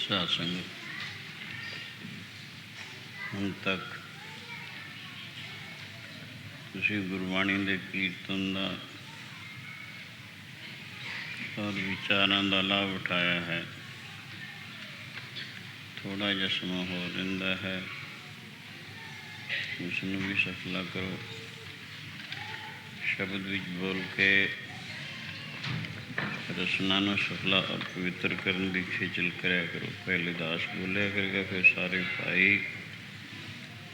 ਸਾਧ ਸੰਗਤ, ਹੁਣ ਤੱਕ ਤੁਸੀਂ ਗੁਰਬਾਣੀ ਦੇ ਕੀਰਤਨ ਦਾ ਔਰ ਵਿਚਾਰਾਂ ਦਾ ਲਾਭ ਉਠਾਇਆ ਹੈ। ਥੋੜ੍ਹਾ ਜਿਹਾ ਸਮਾਂ ਹੋਰ ਰਹਿੰਦਾ ਹੈ, ਉਸ ਨੂੰ ਵੀ ਸਫਲਾ ਕਰੋ। ਸ਼ਬਦ ਵਿੱਚ ਬੋਲ ਕੇ ਰਸਨਾ ਨੂੰ ਸਫਲਾ ਔਰ ਪਵਿੱਤਰ ਕਰਨ ਦੀ ਖੇਚਲ ਕਰਿਆ ਕਰੋ। ਪਹਿਲੇ ਦਾਸ ਬੋਲਿਆ ਕਰੇਗਾ, ਫਿਰ ਸਾਰੇ ਭਾਈ,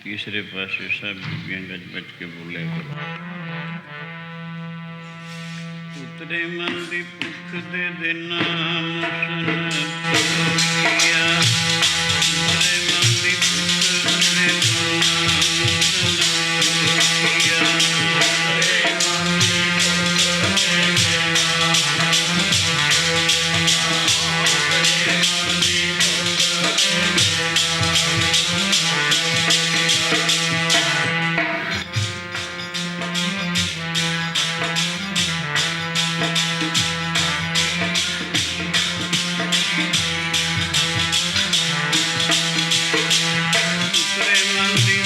ਤੀਸਰੇ ਪਾਸੇ ਸਭ ਬੀਬੀਆਂ ਗੱਜ ਬੱਜ ਕੇ ਬੋਲਿਆ ਕਰੋ। ਉਤਰੇ ਮਨ ਦੀ ਭੁੱਖ ਦੇ ਦਿਨਾਂ ਮੁਸਨ ਤੋੜਿਆ, ਉਤਰੇ ਮਨ ਦੀ ਭੁੱਖ ਦੇ ਦਿਨਾਂ ਮੁਸਨ ਤੋੜਿਆ, ਉਤਰੇ ਮਨ ਦੀ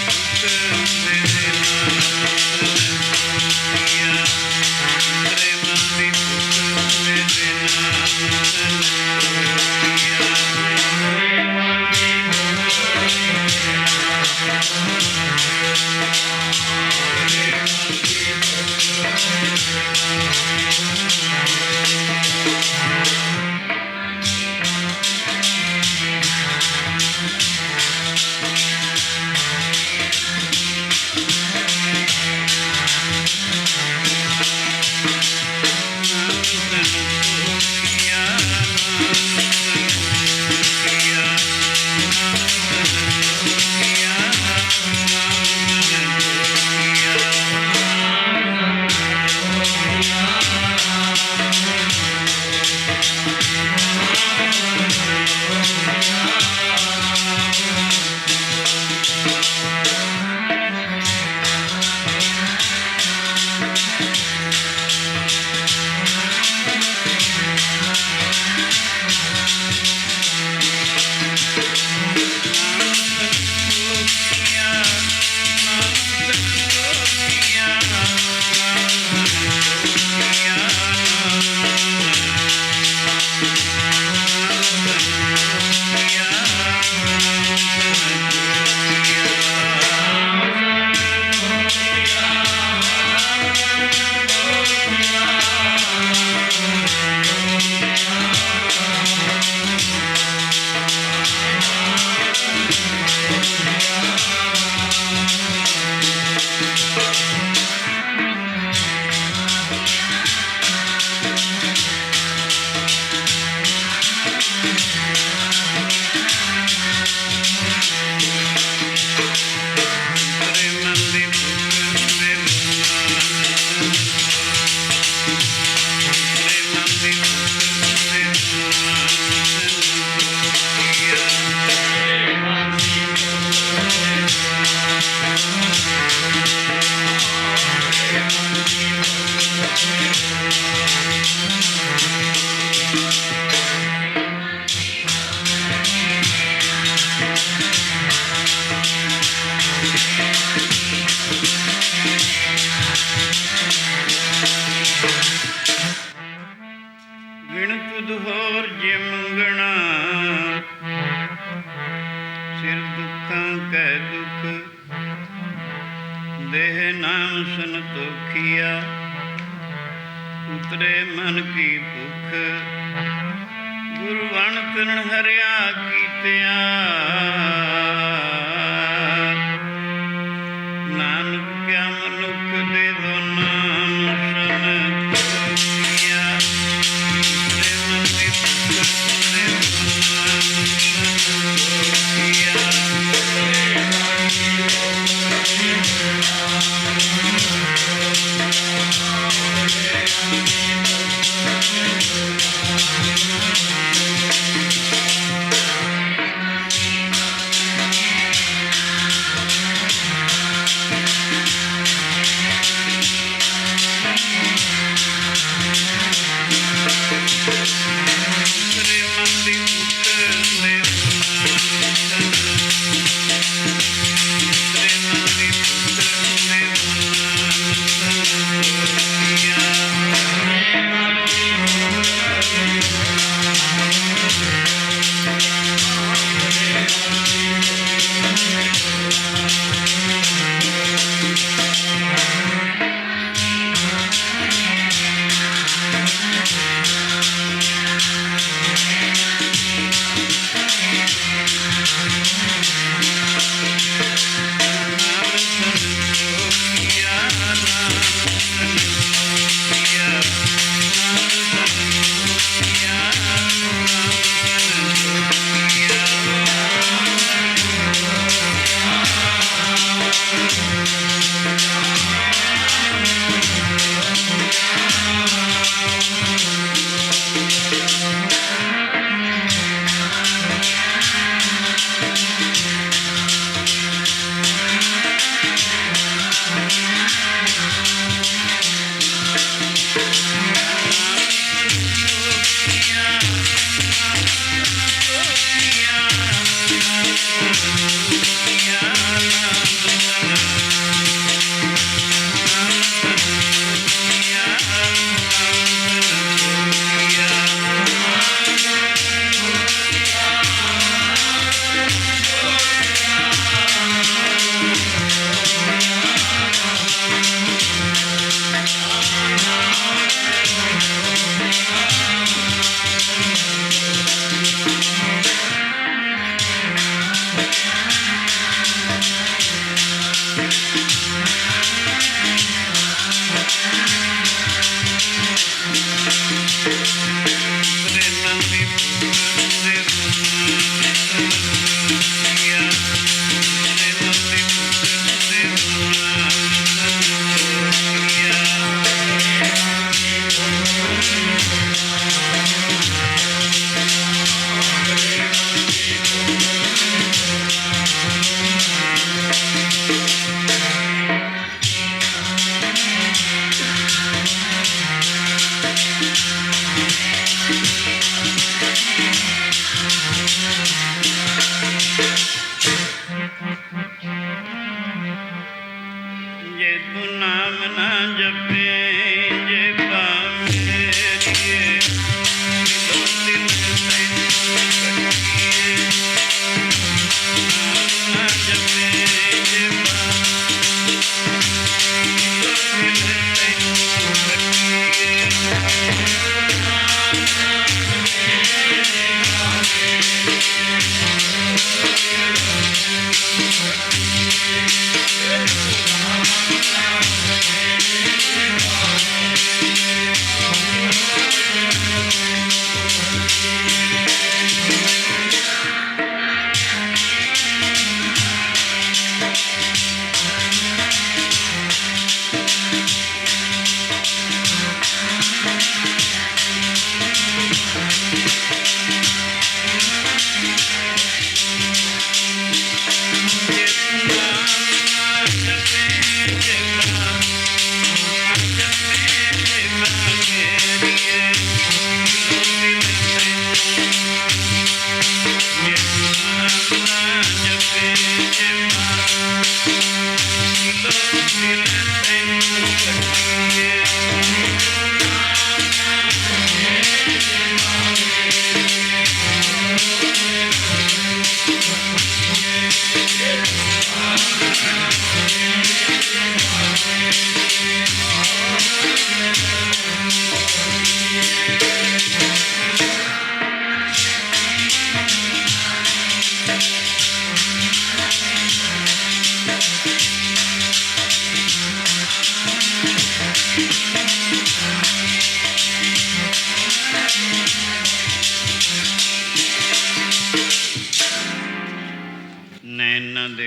ਭੁੱਖ ਦੇ ਦਿਨਾਂ ਉਤਰੇ ਮਨ ਕੀ ਭੁੱਖ ਗੁਰੂ ਵਣ ਤਨ ਹਰਿਆ ਕੀਤਿਆ, ਨਾਨਕ ਕਿਆ ਮਨੁੱਖ ਦੇ ਦੋਨਾਂ ਮੁਸਨ ਤੋੜਿਆ, ਉਤਰੇ ਮਨ ਦੀ ਭੁੱਖ ਦੇ ਦੋਨਾਂ ਮੁਸਨ ਤੋੜਿਆ, ਉਤਰੇ ਮਨ ਦੀ ਭੁੱਖ ਦੇ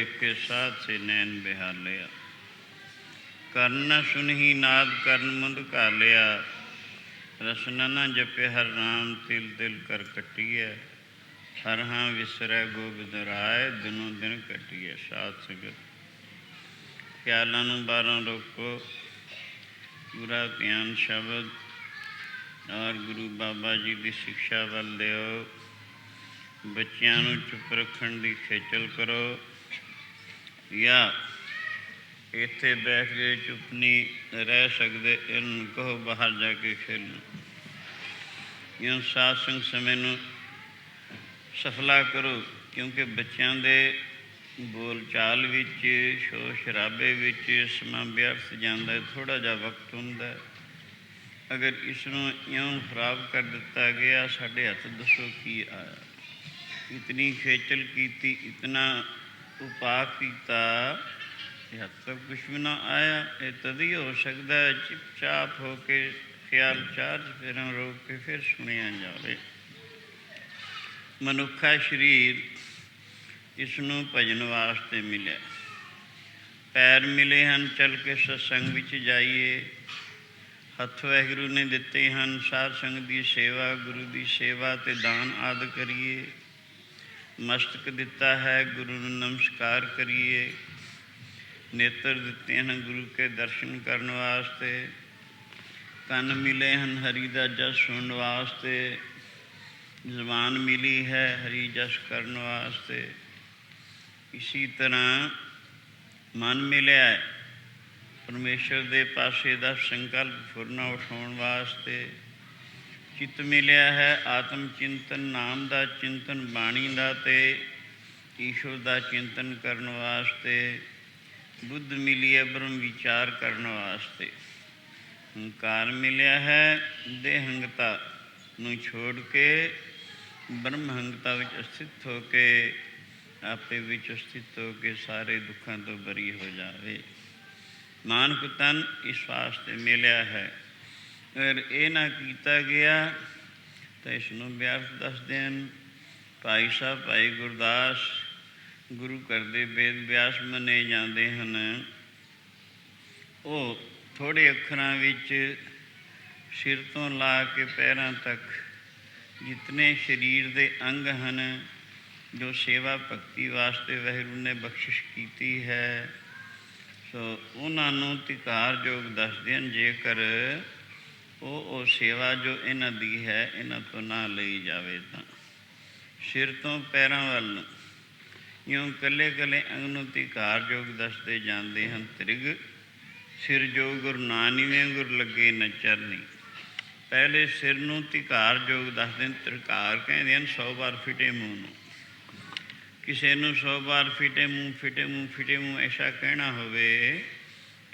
देख के साथ से नैन बिहार लिया। कर्ण न सुनही नाद कर्ण मुंद का लिया। रसना न जपे हर नाम तिल तिल कर कटिए। हर हाँ विसरै गोबिंद राय दिनों दिन कटिए। साथ संगत ख्यालों नूं बारों रोको, पूरा ध्यान शब्द और गुरु बाबा जी की शिक्षा वल दिओ। बच्चों नूं चुप रखण दी खेचल करो, या इत्थे बैठ के चुप नहीं रह सकते, इन्हूं कहो बाहर जाके खेलो। इउं सातसंग समय नूं सफला करो, क्योंकि बच्चों के बोल चाल विच शोर शराबे विच समा व्यर्थ जाता है, थोड़ा जा वक्त हुंदा। अगर इसनूं इउं खराब कर दिता गया, साढ़े हथ दसो की आया। इतनी खेचल की, इतना उपा किया, हद तक कुछ भी ना आया। ये तद ही हो सकता है चुपचाप होके ख्याल चार फेरों रोक के फिर सुनिया जाए। मनुखा शरीर इसनूं भजन वास्ते मिले। पैर मिले हैं चल के सत्संग विच जाइए। हथ वाहिगुरू ने दिते हैं साध संग की सेवा, गुरु की सेवा ते दान आदि करिए। मस्तक दिता है गुरु नूं नमस्कार करिए। नेत्र दिते हैं गुरु के दर्शन करने वास्ते। कन मिले हैं हरि का जस सुनने वास्ते। जबान मिली है हरि जस करने वास्ते। इसी तरह मन मिले परमेश्वर के पासे का संकल्प फुरना उठाने वास्ते। चित्त मिलिया है आत्म चिंतन, नाम का चिंतन, बाणी का ते ईश्वर का चिंतन करने वास्ते। बुद्ध मिली है ब्रह्म विचार करने वास्ते। हंकार मिलिया है देहंगता नूं छोड़ के ब्रह्महंगता विच स्थित होके आपे विच स्थित होके सारे दुखों तो बरी हो जाए। मानक तन इस वास्ते मिलिया है। अगर ये ना किया गया तो इसनूं व्यर्थ दसदे हैं। भाई साहब भाई गुरदास गुरु घर दे वेद व्यास मने जाते हैं। वो थोड़े अखरां विच सिर तो ला के पैरों तक जितने शरीर के अंग हैं जो सेवा भगती वास्ते वाहिगुरू ने बख्शिश की है, सो उन्होंने धिकार योग दसदे हैं। जेकर वो सेवा जो इन्हां दी है इन्हां तो ना लई जावे तां सिर तो पैरों वाल यूँ कले कले अंग नूं धिकार योग दसते जाते हैं। त्रिग सिर जो गुरु नानिवें गुर लगे न चरनी। पहले सिर नूं धिकार योग दसदे। त्रिकार कहते हैं 100 बार फिटे मूँह नूं। किसी नूं 100 बार फिटे मूँह फिटे मूँह फिटे मूँह ऐसा कहना होवे,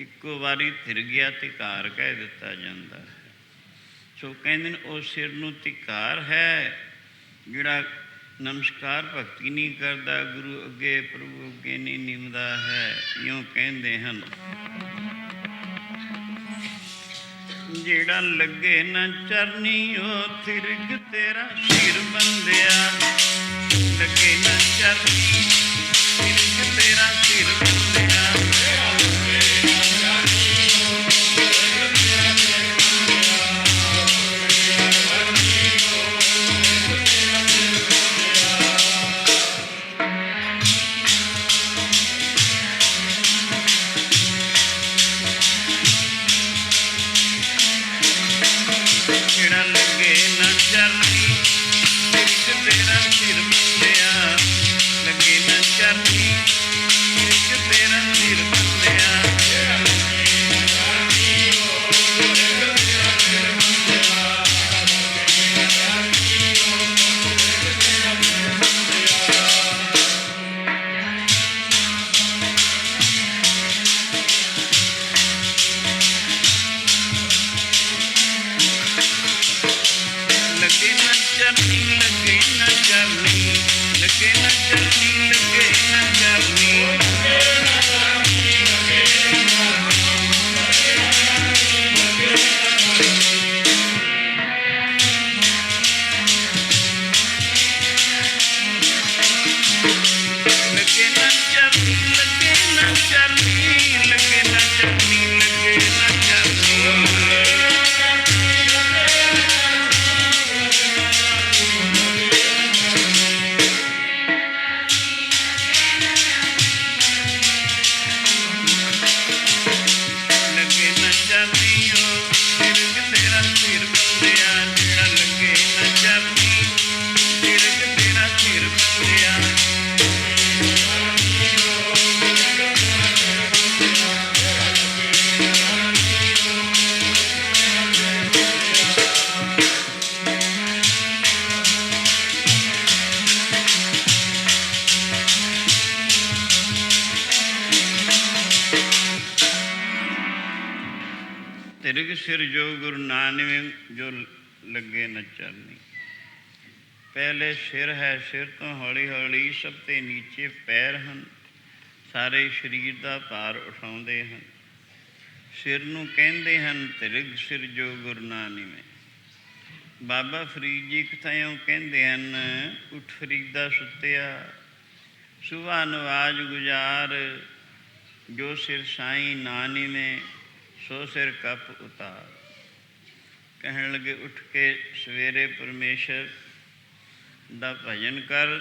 इक्को बारी थिर गया धिकार कह दिता जाता है। सो कहते वो सिर नूं धिकार है जिहड़ा नमस्कार भगती नहीं करता, गुरु अगे प्रभु अगे नहीं निमदा है। यूँ कहते हैं जिहड़ा लगे न चरनी ओ थिरक तेरा सिर बंदिया। लगे न चरनी थिरक तेरा सिर बंदिया। तेरा सिर बंदिया। सिर जो गुरु नानवें जो लगे न चरनी। पहले सिर है, सिर तो हौली हौली सब ते नीचे पैर हैं, सारे शरीर का भार उठाते हैं। सिर नूं कहते हैं तिरग सिर जो गुरु नानवें। बाबा फरीद जी कथायों कहते हैं उठ फरीदा सुत्या, सुबह नवाज गुजार, जो सिर साई नानवें सो सिर कप उतार। कहन लगे उठ के सवेरे परमेश्वर दा भजन कर,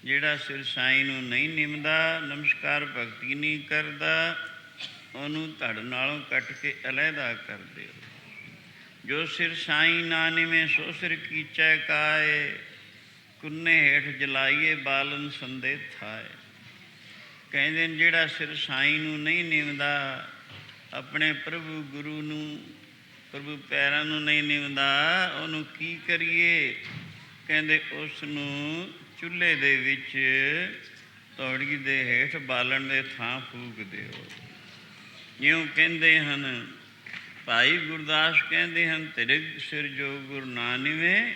जिहड़ा सिर साई नूं नहीं निमदा, नमस्कार भगती नहीं करदा, ਉਹਨੂੰ ਧੜ ਨਾਲੋਂ ਕੱਟ ਕੇ ਅਲੱਗਾ ਕਰ ਦਿਓ। ਜੋ ਸਿਰ ਸਾਈ ਨਾ ਨਿਵੇਂ ਸੋ ਸਿਰ ਕੀਚੈ ਕਾਏ, ਕੁੰਨੇ ਹੇਠ ਜਲਾਈਏ ਬਾਲਨ ਸੰਦੇ ਥਾਏ। ਕਹਿੰਦੇ ਨੇ ਜਿਹੜਾ ਸਿਰ ਸਾਈ ਨੂੰ ਨਹੀਂ ਨਿਵਦਾ, ਆਪਣੇ ਪ੍ਰਭੂ ਗੁਰੂ ਨੂੰ, ਪ੍ਰਭੂ ਪੈਰਾਂ ਨੂੰ ਨਹੀਂ ਨਿਵਦਾ, ਉਹਨੂੰ ਕੀ ਕਰੀਏ? ਕਹਿੰਦੇ ਉਸ ਨੂੰ ਚੁੱਲ੍ਹੇ ਦੇ ਵਿੱਚ ਤੌੜੀ ਦੇ ਹੇਠ ਬਾਲਣ ਦੇ ਥਾਂ ਫੂਕ ਦਿਓ। ਜਿਉਂ ਕਹਿੰਦੇ ਹਨ ਭਾਈ ਗੁਰਦਾਸ ਕਹਿੰਦੇ ਹਨ ਤਿਰਗ ਸਿਰ ਜੋ ਗੁਰੂ ਨਾ ਨਿਵੇਂ,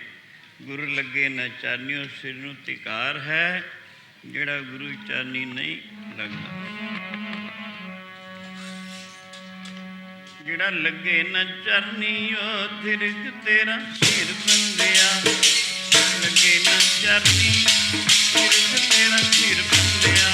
ਗੁਰੂ ਲੱਗੇ ਨਾ ਚਾਨਿਓ। ਸਿਰ ਨੂੰ ਧਿਕਾਰ ਹੈ ਜਿਹੜਾ ਗੁਰੂ ਚਾਨੀ ਨਹੀਂ ਲੱਗਦਾ। ਜਿਹੜਾ ਲੱਗੇ ਨਾ ਚਰਨੀ ਉਹ ਤਿਰਗ ਤੇਰਾ ਸਿਰ ਬੰਦਿਆ, ਲੱਗੇ ਨਾ ਚਰਨੀ ਤਿਰਗ ਤੇਰਾ ਸਿਰ ਬੰਦਿਆ।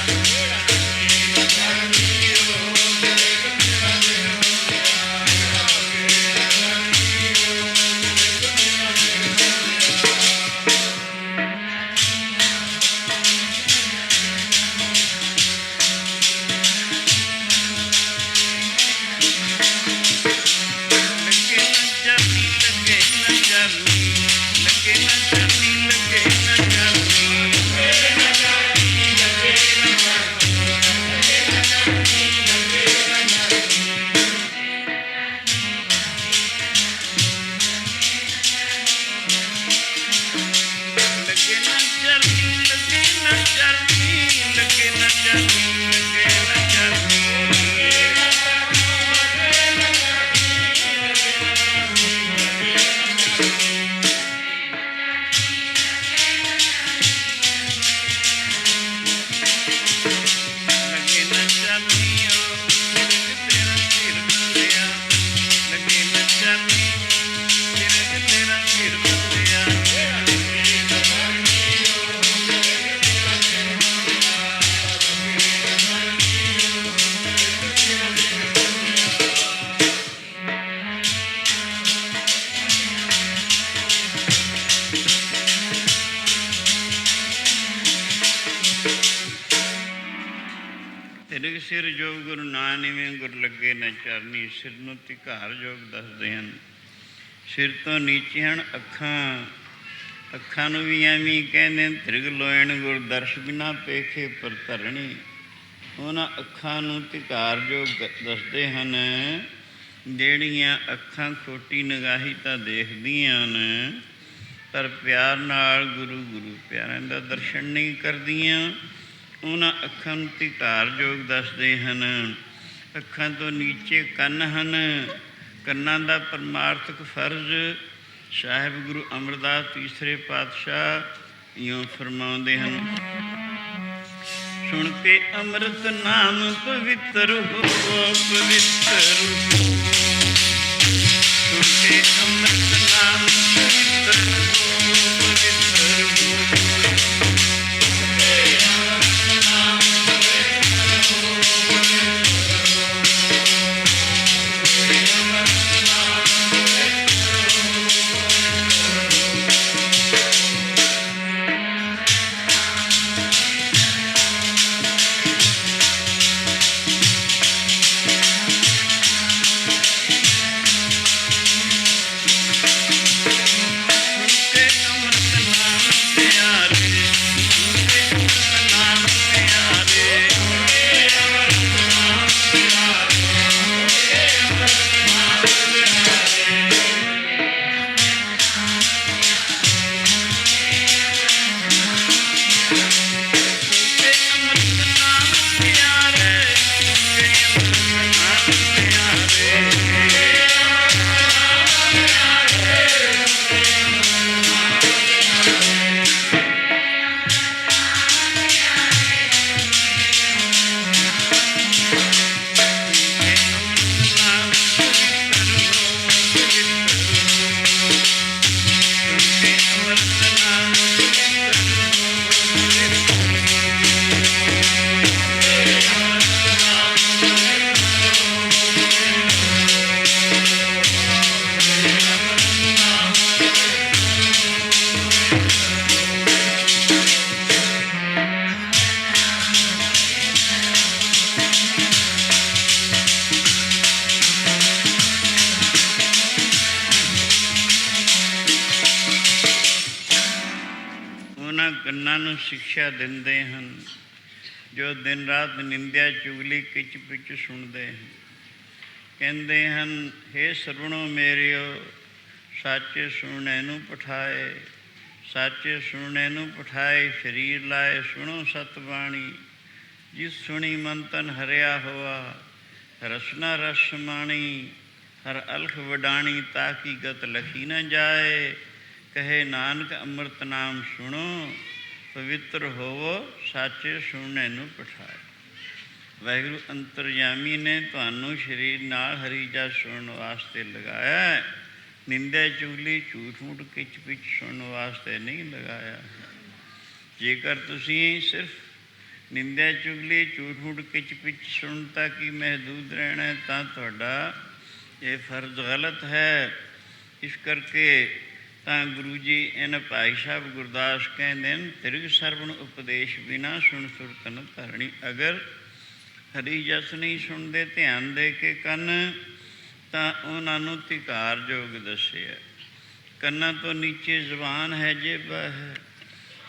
ਤਿਰਗ ਸਿਰ ਜੋ ਗੁਰੂ ਨਾ ਨਿਵੇਂ, ਗੁਰ ਲੱਗੇ ਨਾ ਚਰਨੀ। ਸਿਰ ਨੂੰ ਧਿਕਾਰ ਯੋਗ ਦੱਸਦੇ ਹਨ। ਸਿਰ ਤੋਂ ਨੀਚੇ ਹਨ ਅੱਖਾਂ, ਅੱਖਾਂ ਨੂੰ ਵੀ ਐਵੇਂ ਕਹਿੰਦੇ ਤਿਰਗ ਲੋਇਣ ਗੁਰ ਦਰਸ਼ ਬਿਨਾ ਪੇਖੇ ਪਰ ਧਰਣੀ। ਉਹਨਾਂ ਅੱਖਾਂ ਨੂੰ ਧਿਕਾਰ ਯੋਗ ਦੱਸਦੇ ਹਨ ਜਿਹੜੀਆਂ ਅੱਖਾਂ ਖੋਟੀ ਨਿਗਾਹੀ ਤਾਂ ਦੇਖਦੀਆਂ ਨੇ ਪਰ ਪਿਆਰ ਨਾਲ ਗੁਰੂ ਪਿਆਰਿਆਂ ਦਾ ਦਰਸ਼ਨ ਨਹੀਂ ਕਰਦੀਆਂ। ਉਹਨਾਂ ਅੱਖਾਂ ਨੂੰ ਧਿਕਾਰ ਯੋਗ ਦੱਸਦੇ ਹਨ। ਅੱਖਾਂ ਤੋਂ ਨੀਚੇ ਕੰਨ ਹਨ, ਕੰਨਾਂ ਦਾ ਪਰਮਾਰਥਕ ਫਰਜ਼ ਸਾਹਿਬ ਗੁਰੂ ਅਮਰਦਾਸ ਤੀਸਰੇ ਪਾਤਸ਼ਾਹ ਇਉਂ ਫਰਮਾਉਂਦੇ ਹਨ, ਸੁਣ ਕੇ ਅੰਮ੍ਰਿਤ ਨਾਮ ਪਵਿੱਤਰ ਹੋ ਪਵਿੱਤਰ, ਸੁਣ ਕੇ ਅੰਮ੍ਰਿਤ ਨਾਮ ਪਵਿੱਤਰ ਹੋ ਪਵਿੱਤਰ ਹੋ। ਕੰਨਾਂ ਨੂੰ ਸਿੱਖਿਆ ਦਿੰਦੇ ਹਨ, ਜੋ ਦਿਨ ਰਾਤ ਨਿੰਦਿਆ ਚੁਗਲੀ ਕਿਚ ਪਿਚ ਸੁਣਦੇ ਹਨ। ਕਹਿੰਦੇ ਹਨ, ਹੇ ਸਰਵਣੋ ਮੇਰਿਓ, ਸਾਚੇ ਸੁਣਨੇ ਨੂੰ ਪਠਾਏ, ਸਾਚੇ ਸੁਣਨੇ ਨੂੰ ਪਠਾਏ, ਸਰੀਰ ਲਾਏ ਸੁਣੋ ਸਤ ਬਾਣੀ। ਜਿਸ ਸੁਣੀ ਮਨ ਤਨ ਹਰਿਆ ਹੋਆ, ਰਸਨਾ ਰਸ ਮਾਣੀ। ਹਰ ਅਲਖ ਵਡਾਣੀ, ਤਾਂ ਕੀ ਗਤ ਲਖੀ ਨ ਜਾਏ। ਕਹੇ ਨਾਨਕ ਅੰਮ੍ਰਿਤ ਨਾਮ ਸੁਣੋ, ਪਵਿੱਤਰ ਹੋਵੋ ਸਾਚੇ ਸੁਣਨੇ ਨੂੰ ਪਠਾਏ। ਵਾਹਿਗੁਰੂ ਅੰਤਰਜਾਮੀ ਨੇ ਤੁਹਾਨੂੰ ਸਰੀਰ ਨਾਲ ਹਰੀ ਜਸ ਸੁਣਨ ਵਾਸਤੇ ਲਗਾਇਆ, ਨਿੰਦਿਆ ਚੁਗਲੀ ਝੂਠ ਮੂਠ ਕਿਚ ਪਿਚ ਸੁਣਨ ਵਾਸਤੇ ਨਹੀਂ ਲਗਾਇਆ। ਜੇਕਰ ਤੁਸੀਂ ਸਿਰਫ ਨਿੰਦਿਆ ਚੁਗਲੀ ਝੂਠ ਮੂਠ ਕਿਚ ਪਿਚ ਸੁਣਤਾ ਕਿ ਮਹਿਦੂਦ ਰਹਿਣਾ, ਤਾਂ ਤੁਹਾਡਾ ਇਹ ਫਰਜ਼ ਗਲਤ ਹੈ। ਇਸ ਕਰਕੇ ਤਾਂ ਗੁਰੂ ਜੀ ਇਹਨਾਂ ਭਾਈ ਸਾਹਿਬ ਗੁਰਦਾਸ ਕਹਿੰਦੇ ਨੇ, ਤਿਰਗ ਸਰਵਣ ਉਪਦੇਸ਼ ਬਿਨਾ ਸੁਣ ਸੁਰਤ ਨ ਧਰਣੀ। ਅਗਰ ਹਰੀ ਜਸ ਨਹੀਂ ਸੁਣਦੇ ਧਿਆਨ ਦੇ ਕੇ ਕੰਨ, ਤਾਂ ਉਹਨਾਂ ਨੂੰ ਧਿਕਾਰਯੋਗ ਦੱਸਿਆ। ਕੰਨਾਂ ਤੋਂ ਨੀਚੇ ਜ਼ੁਬਾਨ ਹੈ, ਜੇਬਾ ਹੈ।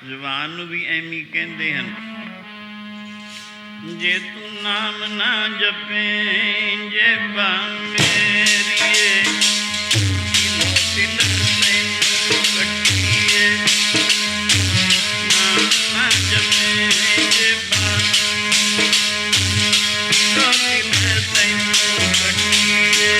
ਜ਼ੁਬਾਨ ਨੂੰ ਵੀ ਐਵੇਂ ਕਹਿੰਦੇ ਹਨ, ਜੇ ਤੂੰ ਨਾਮ ਨਾ ਜਪੇ ਜੇਬਾ ਮੇਰੀਏ, ਤਿਲ ਤੈਨੂੰ ਕੱਟੀਏ। ਨਾਮ ਨਾ ਜਪੇ ਜੇਬਾ, ਤਿਲ ਤੈਨੂੰ ਕੱਟੀਏ।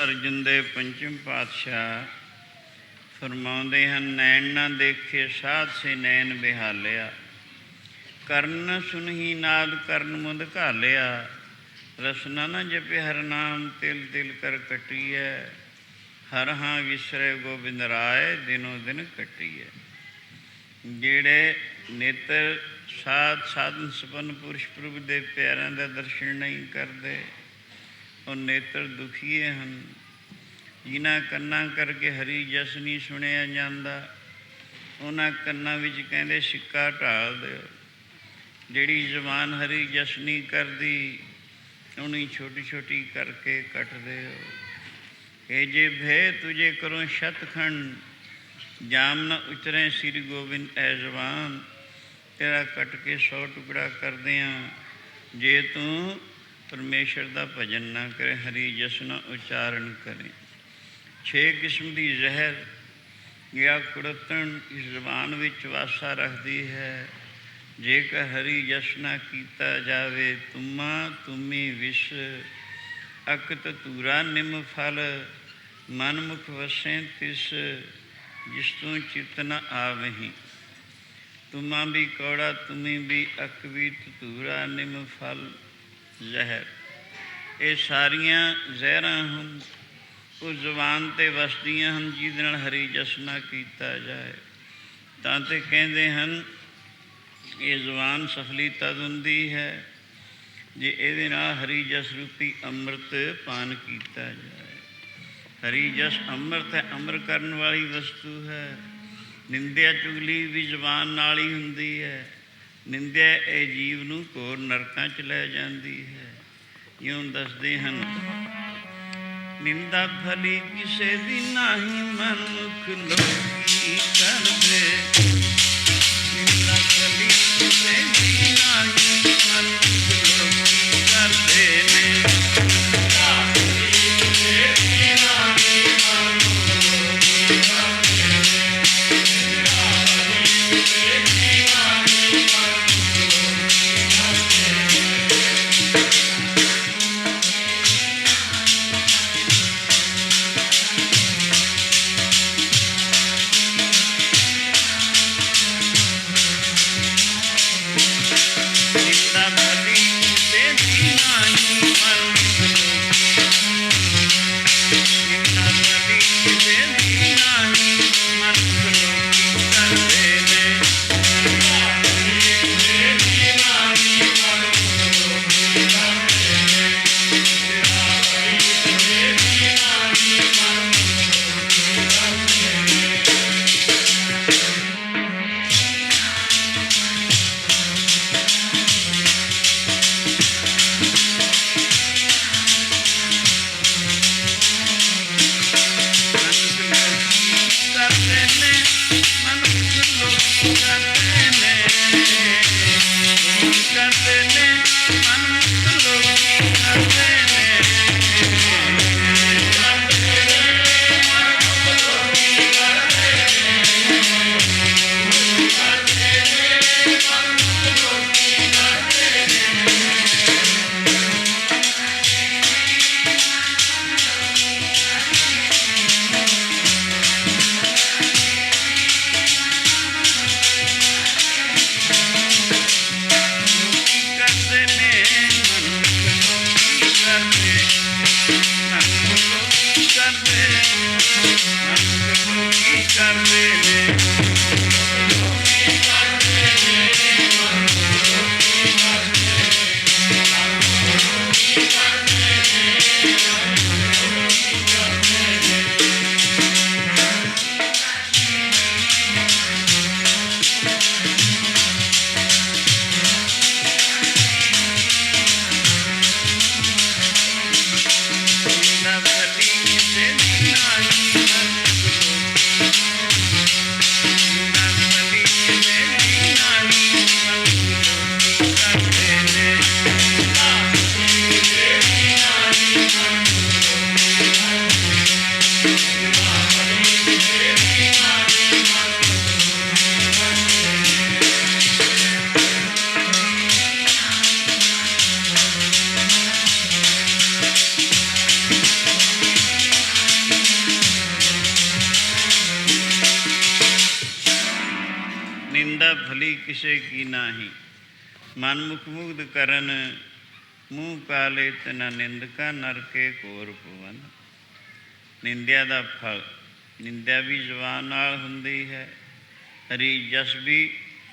ਅਰਜਨ ਦੇਵ ਪੰਚਮ ਪਾਤਸ਼ਾਹ ਫਰਮਾਉਂਦੇ ਹਨ, ਨੈਣ ਨਾ ਦੇਖੇ ਸਾਧ ਸੇ ਨੈਣ ਬਿਹਾਲਿਆ, ਕਰਨ ਸੁਨਹੀ ਨਾਦ ਕਰਨ ਮੁੰਦ ਘਾਲਿਆ। ਰਸਨਾ ਨਾ ਜਪੇ ਹਰ ਨਾਮ, ਤਿਲ ਤਿਲ ਕਰ ਕੱਟੀਐ। ਹਰ ਹਾਂ ਵਿਸਰੇ ਗੋਬਿੰਦ ਰਾਏ, ਦਿਨੋ ਦਿਨ ਕੱਟੀਐ। ਜਿਹੜੇ ਨੇਤਰ ਸਾਧਨ ਸੰਪੰਨ ਪੁਰਸ਼ ਪ੍ਰਭੂ ਦੇ ਪਿਆਰਿਆਂ ਦਾ ਦਰਸ਼ਨ ਨਹੀਂ ਕਰਦੇ, ਉਹ ਨੇਤਰ ਦੁਖੀਏ ਹਨ। ਜਿਨ੍ਹਾਂ ਕੰਨਾਂ ਕਰਕੇ ਹਰੀ ਜਸ ਨਹੀਂ ਸੁਣਿਆ ਜਾਂਦਾ, ਉਹਨਾਂ ਕੰਨਾਂ ਵਿੱਚ ਕਹਿੰਦੇ ਸਿੱਕਾ ਢਾਲ ਦਿਓ। ਜਿਹੜੀ ਜ਼ੁਬਾਨ ਹਰੀ ਜਸ ਨਹੀਂ ਕਰਦੀ, ਉਹਨੂੰ ਛੋਟੀ ਛੋਟੀ ਕਰਕੇ ਕੱਟ ਦਿਓ। ਇਹ ਜੇ ਭੇ ਤੁਝੇ ਕਰੋ ਸ਼ਤਖੰਡ, ਜਾਮ ਨਾ ਉਤਰੇ ਸ੍ਰੀ ਗੋਬਿੰਦ ਐ ਜ਼ੁਬਾਨ। ਤੇਰਾ ਕੱਟ ਕੇ 100 ਟੁਕੜਾ ਕਰਦੇ ਹਾਂ, ਜੇ ਤੂੰ ਪਰਮੇਸ਼ਰ ਦਾ ਭਜਨ ਨਾ ਕਰੇ, ਹਰੀ ਜਸ ਨਾ ਉਚਾਰਨ ਕਰੇ। 6 ਕਿਸਮ ਦੀ ਜ਼ਹਿਰ ਜਾਂ ਕੁੜੱਤਣ ਇਸ ਜ਼ੁਬਾਨ ਵਿੱਚ ਵਾਸਾ ਰੱਖਦੀ ਹੈ। ਜੇਕਰ ਹਰੀ ਜਸ ਨਾ ਕੀਤਾ ਜਾਵੇ, ਤੁਮਾ ਤੁਮੀ ਵਿਸ਼ ਅਕਤ ਧੂਰਾ ਨਿਮ ਫਲ, ਮਨ ਮੁਖ ਵਸੈ ਤਿਸ ਜਿਸ ਤੂੰ ਚਿਤ ਨ ਆਵਹੀਂ। ਤੁਮਾ ਵੀ ਕੌੜਾ ਤੁਮੀ ਵੀ ਅਕ ਵੀ ਧੂਰਾ ਨਿਮ ਫਲ ਜ਼ਹਿਰ। ਇਹ ਸਾਰੀਆਂ ਜ਼ਹਿਰਾਂ ਹਨ, ਉਹ ਜ਼ੁਬਾਨ 'ਤੇ ਵਸਦੀਆਂ ਹਨ, ਜਿਹਦੇ ਨਾਲ ਹਰੀ ਜਸ ਨਾ ਕੀਤਾ ਜਾਏ। ਤਾਂ ਤੇ ਕਹਿੰਦੇ ਹਨ ਇਹ ਜ਼ੁਬਾਨ ਸਫਲੀ ਤਦ ਹੁੰਦੀ ਹੈ ਜੇ ਇਹਦੇ ਨਾਲ ਹਰੀ ਜਸ ਰੂਪੀ ਅੰਮ੍ਰਿਤ ਪਾਨ ਕੀਤਾ ਜਾਏ। ਹਰੀ ਜਸ ਅੰਮ੍ਰਿਤ ਹੈ, ਅਮਰ ਕਰਨ ਵਾਲੀ ਵਸਤੂ ਹੈ। ਨਿੰਦਿਆ ਚੁਗਲੀ ਵੀ ਜ਼ੁਬਾਨ ਨਾਲ ਹੀ ਹੁੰਦੀ ਹੈ। ਨਿੰਦਿਆ ਇਹ ਜੀਵ ਨੂੰ ਘੋਰ ਨਰਕਾਂ 'ਚ ਲੈ ਜਾਂਦੀ ਹੈ। ਇਉਂ ਦੱਸਦੇ ਹਨ, ਨਿੰਦਾ ਭਲੀ ਕਿਸੇ ਦੀ ਨਾਹੀਂ, ਮਨੁੱਖ ਲੋਕੀ ਕਰਦੇ। ਨਿੰਦਾ ਭਲੀ ਕਿਸੇ ਦੀ ਨਾਹੀਂ, ਮਨੁੱਖ ਲੋਕੀ ਕਰਦੇ ਨੇ। ਭਲੀ ਕਿਸੇ ਕੀ ਨਾਹੀਂ, ਮਨ ਮੁਖ ਮੁਗਧ ਕਰਨ, ਮੂੰਹ ਕਾਲੇ ਤਨਾ ਨਿੰਦਕਾ, ਨਰਕੇ ਘੋਰ ਭਵਨ। ਨਿੰਦਿਆ ਦਾ ਫਲ, ਨਿੰਦਿਆ ਵੀ ਜ਼ੁਬਾਨ ਨਾਲ ਹੁੰਦੀ ਹੈ। ਹਰੀ ਜਸ ਵੀ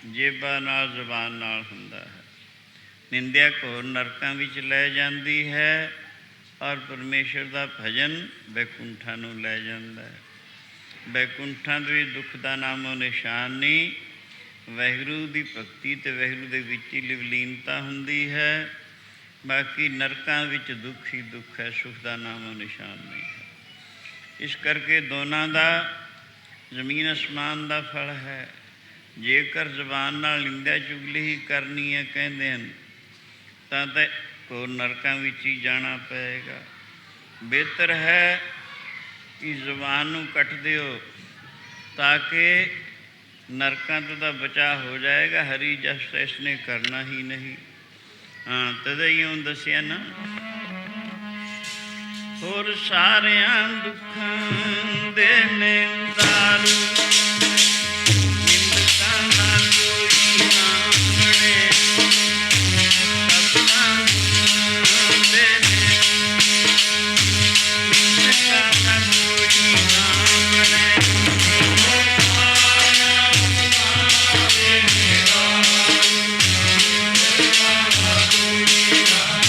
ਜੇਬਾਂ ਨਾਲ, ਜ਼ੁਬਾਨ ਨਾਲ ਹੁੰਦਾ ਹੈ। ਨਿੰਦਿਆ ਘੋਰ ਨਰਕਾਂ ਵਿੱਚ ਲੈ ਜਾਂਦੀ ਹੈ ਔਰ ਪਰਮੇਸ਼ਰ ਦਾ ਭਜਨ ਬੈਕੁੰਠਾਂ ਨੂੰ ਲੈ ਜਾਂਦਾ ਹੈ। ਬੈਕੁੰਠਾਂ ਦੇ ਵਿੱਚ ਦੁੱਖ ਦਾ ਨਾਮੋ ਨਿਸ਼ਾਨ ਨਹੀਂ। ਵਾਹਿਗੁਰੂ ਦੀ ਭਗਤੀ ਅਤੇ ਵਾਹਿਗੁਰੂ ਦੇ ਵਿੱਚ ਹੀ ਲਿਵਲੀਨਤਾ ਹੁੰਦੀ ਹੈ। ਬਾਕੀ ਨਰਕਾਂ ਵਿੱਚ ਦੁੱਖ ਹੀ ਦੁੱਖ ਹੈ, ਸੁਖ ਦਾ ਨਾਮੋ ਨਿਸ਼ਾਨ ਨਹੀਂ ਹੈ। ਇਸ ਕਰਕੇ ਦੋਨਾਂ ਦਾ ਜ਼ਮੀਨ ਅਸਮਾਨ ਦਾ ਫਲ ਹੈ। ਜੇਕਰ ਜ਼ੁਬਾਨ ਨਾਲ ਨਿੰਦਿਆ ਚੁਗਲੀ ਹੀ ਕਰਨੀ ਹੈ ਕਹਿੰਦੇ ਹਨ ਤਾਂ ਹੋਰ ਨਰਕਾਂ ਵਿੱਚ ਹੀ ਜਾਣਾ ਪਏਗਾ। ਬਿਹਤਰ ਹੈ ਕਿ ਜ਼ੁਬਾਨ ਨੂੰ ਕੱਟ ਦਿਓ ਤਾਂ ਕਿ ਨਰਕਾਂ ਤੋਂ ਦਾ ਬਚਾਅ ਹੋ ਜਾਏਗਾ। ਹਰੀ ਜਸ ਇਸ ਨੇ ਕਰਨਾ ਹੀ ਨਹੀਂ। ਹਾਂ, ਤਦਈਓਂ ਦੱਸਿਆ ਨਾ, ਹੋਰ ਸਾਰਿਆਂ ਦੁੱਖਾਂ ਦੇ ਨਿੰਦਾਰੂ, ਨਿੰਦਕਾਂ ਦਾ ਕੋਈ ਨਾ ਬਣੇ। ਸਤਿਨਾਮ ਦੇ ਨੇ ਨਿੰਦਕਾਂ ਦਾ ਕੋਈ ਨਾ ਬਣੇ। Oh,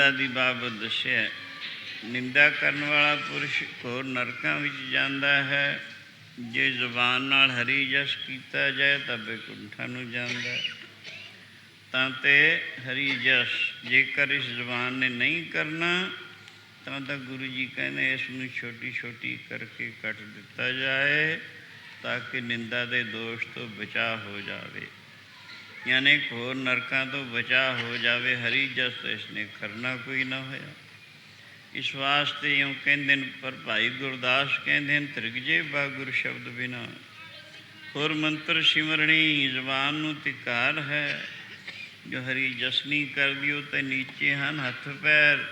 ਨਿੰਦਾ ਦੀ ਬਾਬਤ ਦੱਸਿਆ। ਨਿੰਦਾ ਕਰਨ ਵਾਲਾ ਪੁਰਸ਼ ਘੋਰ ਨਰਕਾਂ ਵਿੱਚ ਜਾਂਦਾ ਹੈ। ਜੇ ਜ਼ੁਬਾਨ ਨਾਲ ਹਰੀ ਜਸ ਕੀਤਾ ਜਾਏ ਤਾਂ ਬੈਕੁੰਠਾਂ ਨੂੰ ਜਾਂਦਾ। ਤਾਂ ਤੇ ਹਰੀ ਜਸ ਜੇਕਰ ਇਸ ਜ਼ੁਬਾਨ ਨੇ ਨਹੀਂ ਕਰਨਾ ਤਾਂ ਗੁਰੂ ਜੀ ਕਹਿੰਦੇ ਇਸ ਨੂੰ ਛੋਟੀ ਛੋਟੀ ਕਰਕੇ ਕੱਟ ਦਿੱਤਾ ਜਾਏ ਤਾਂ ਕਿ ਨਿੰਦਾ ਦੇ ਦੋਸ਼ ਤੋਂ ਬਚਾਅ ਹੋ ਜਾਵੇ, ਯਾਨੀ ਘੋਰ ਨਰਕਾਂ ਤੋਂ ਬਚਾਅ ਹੋ ਜਾਵੇ। ਹਰੀ ਜਸ ਤਾਂ ਇਸਨੇ ਕਰਨਾ ਕੋਈ ਨਾ ਹੋਇਆ। ਇਸ ਵਾਸਤੇ ਇਉਂ ਕਹਿੰਦੇ ਨੇ, ਪਰ ਭਾਈ ਗੁਰਦਾਸ ਕਹਿੰਦੇ ਨੇ ਤ੍ਰਿਗਜੇ ਬਾ ਗੁਰ ਸ਼ਬਦ ਬਿਨਾ। ਹੋਰ ਮੰਤਰ ਸਿਮਰਣੀ ਜ਼ੁਬਾਨ ਨੂੰ ਧਿਕਾਰ ਹੈ। ਜੋ ਹਰੀ ਜਸ ਨਹੀਂ ਕਰਦੀ ਉਹ ਤਾਂ ਨੀਚੇ ਹਨ ਹੱਥ ਪੈਰ।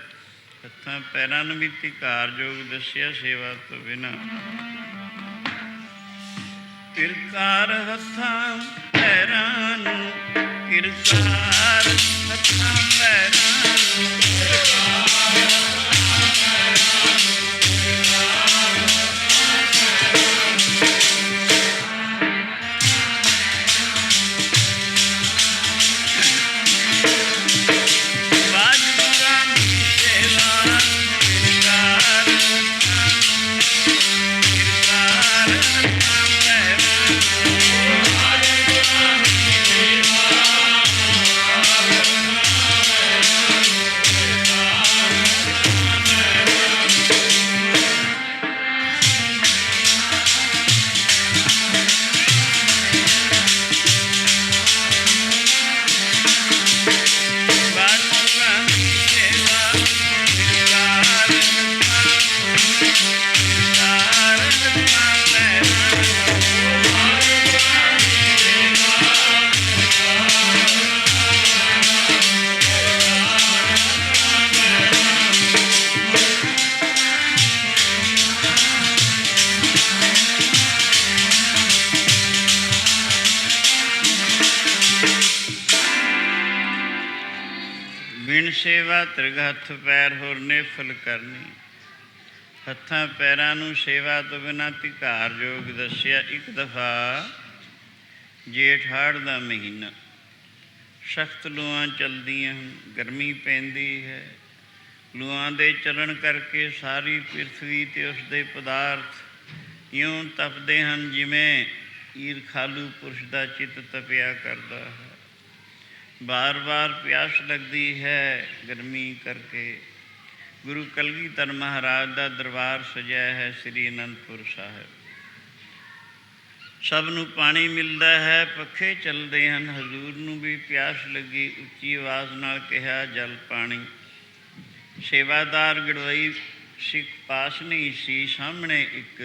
ਹੱਥਾਂ ਪੈਰਾਂ ਨੂੰ ਵੀ ਧਿਕਾਰਯੋਗ ਦੱਸਿਆ ਸੇਵਾ ਤੋਂ ਬਿਨਾਂ। ਕਿਰਕਾਰ ਹੱਥਾਂ ਪੈਰਾਂ ਨੂੰ, ਕਿਰਕਾਰ ਹੱਥਾਂ ਪੈਰਾਂ ਨੂੰ, ਬਿਨ ਸੇਵਾ ਤ੍ਰਿਗ ਹੱਥ ਪੈਰ ਹੋਰ ਨੇਫਲ ਕਰਨੀ। ਹੱਥਾਂ ਪੈਰਾਂ ਨੂੰ ਸੇਵਾ ਤੋਂ ਬਿਨਾਂ ਧਿਕਾਰਯੋਗ ਦੱਸਿਆ। ਇੱਕ ਦਫਾ ਜੇਠ ਹਾੜ ਦਾ ਮਹੀਨਾ, ਸਖਤ ਲੂਆਂ ਚਲਦੀਆਂ ਹਨ, ਗਰਮੀ ਪੈਂਦੀ ਹੈ। ਲੂਆਂ ਦੇ ਚੱਲਣ ਕਰਕੇ ਸਾਰੀ ਪ੍ਰਿਥਵੀ ਅਤੇ ਉਸਦੇ ਪਦਾਰਥ ਇਉਂ ਤਪਦੇ ਹਨ ਜਿਵੇਂ ਈਰਖਾਲੂ ਪੁਰਸ਼ ਦਾ ਚਿੱਤ ਤਪਿਆ ਕਰਦਾ ਹੈ। ਬਾਰ ਬਾਰ ਪਿਆਸ ਲੱਗਦੀ ਹੈ ਗਰਮੀ ਕਰਕੇ। ਗੁਰੂ ਕਲਗੀਧਰ ਮਹਾਰਾਜ ਦਾ ਦਰਬਾਰ ਸਜਿਆ ਹੈ ਸ੍ਰੀ ਅਨੰਦਪੁਰ ਸਾਹਿਬ। ਸਭ ਨੂੰ ਪਾਣੀ ਮਿਲਦਾ ਹੈ, ਪੱਖੇ ਚੱਲਦੇ ਹਨ। ਹਜ਼ੂਰ ਨੂੰ ਵੀ ਪਿਆਸ ਲੱਗੀ, ਉੱਚੀ ਆਵਾਜ਼ ਨਾਲ ਕਿਹਾ ਜਲ ਪਾਣੀ। ਸੇਵਾਦਾਰ ਗੜਵਈ ਸਿੱਖ ਪਾਸ ਨਹੀਂ ਸੀ। ਸਾਹਮਣੇ ਇੱਕ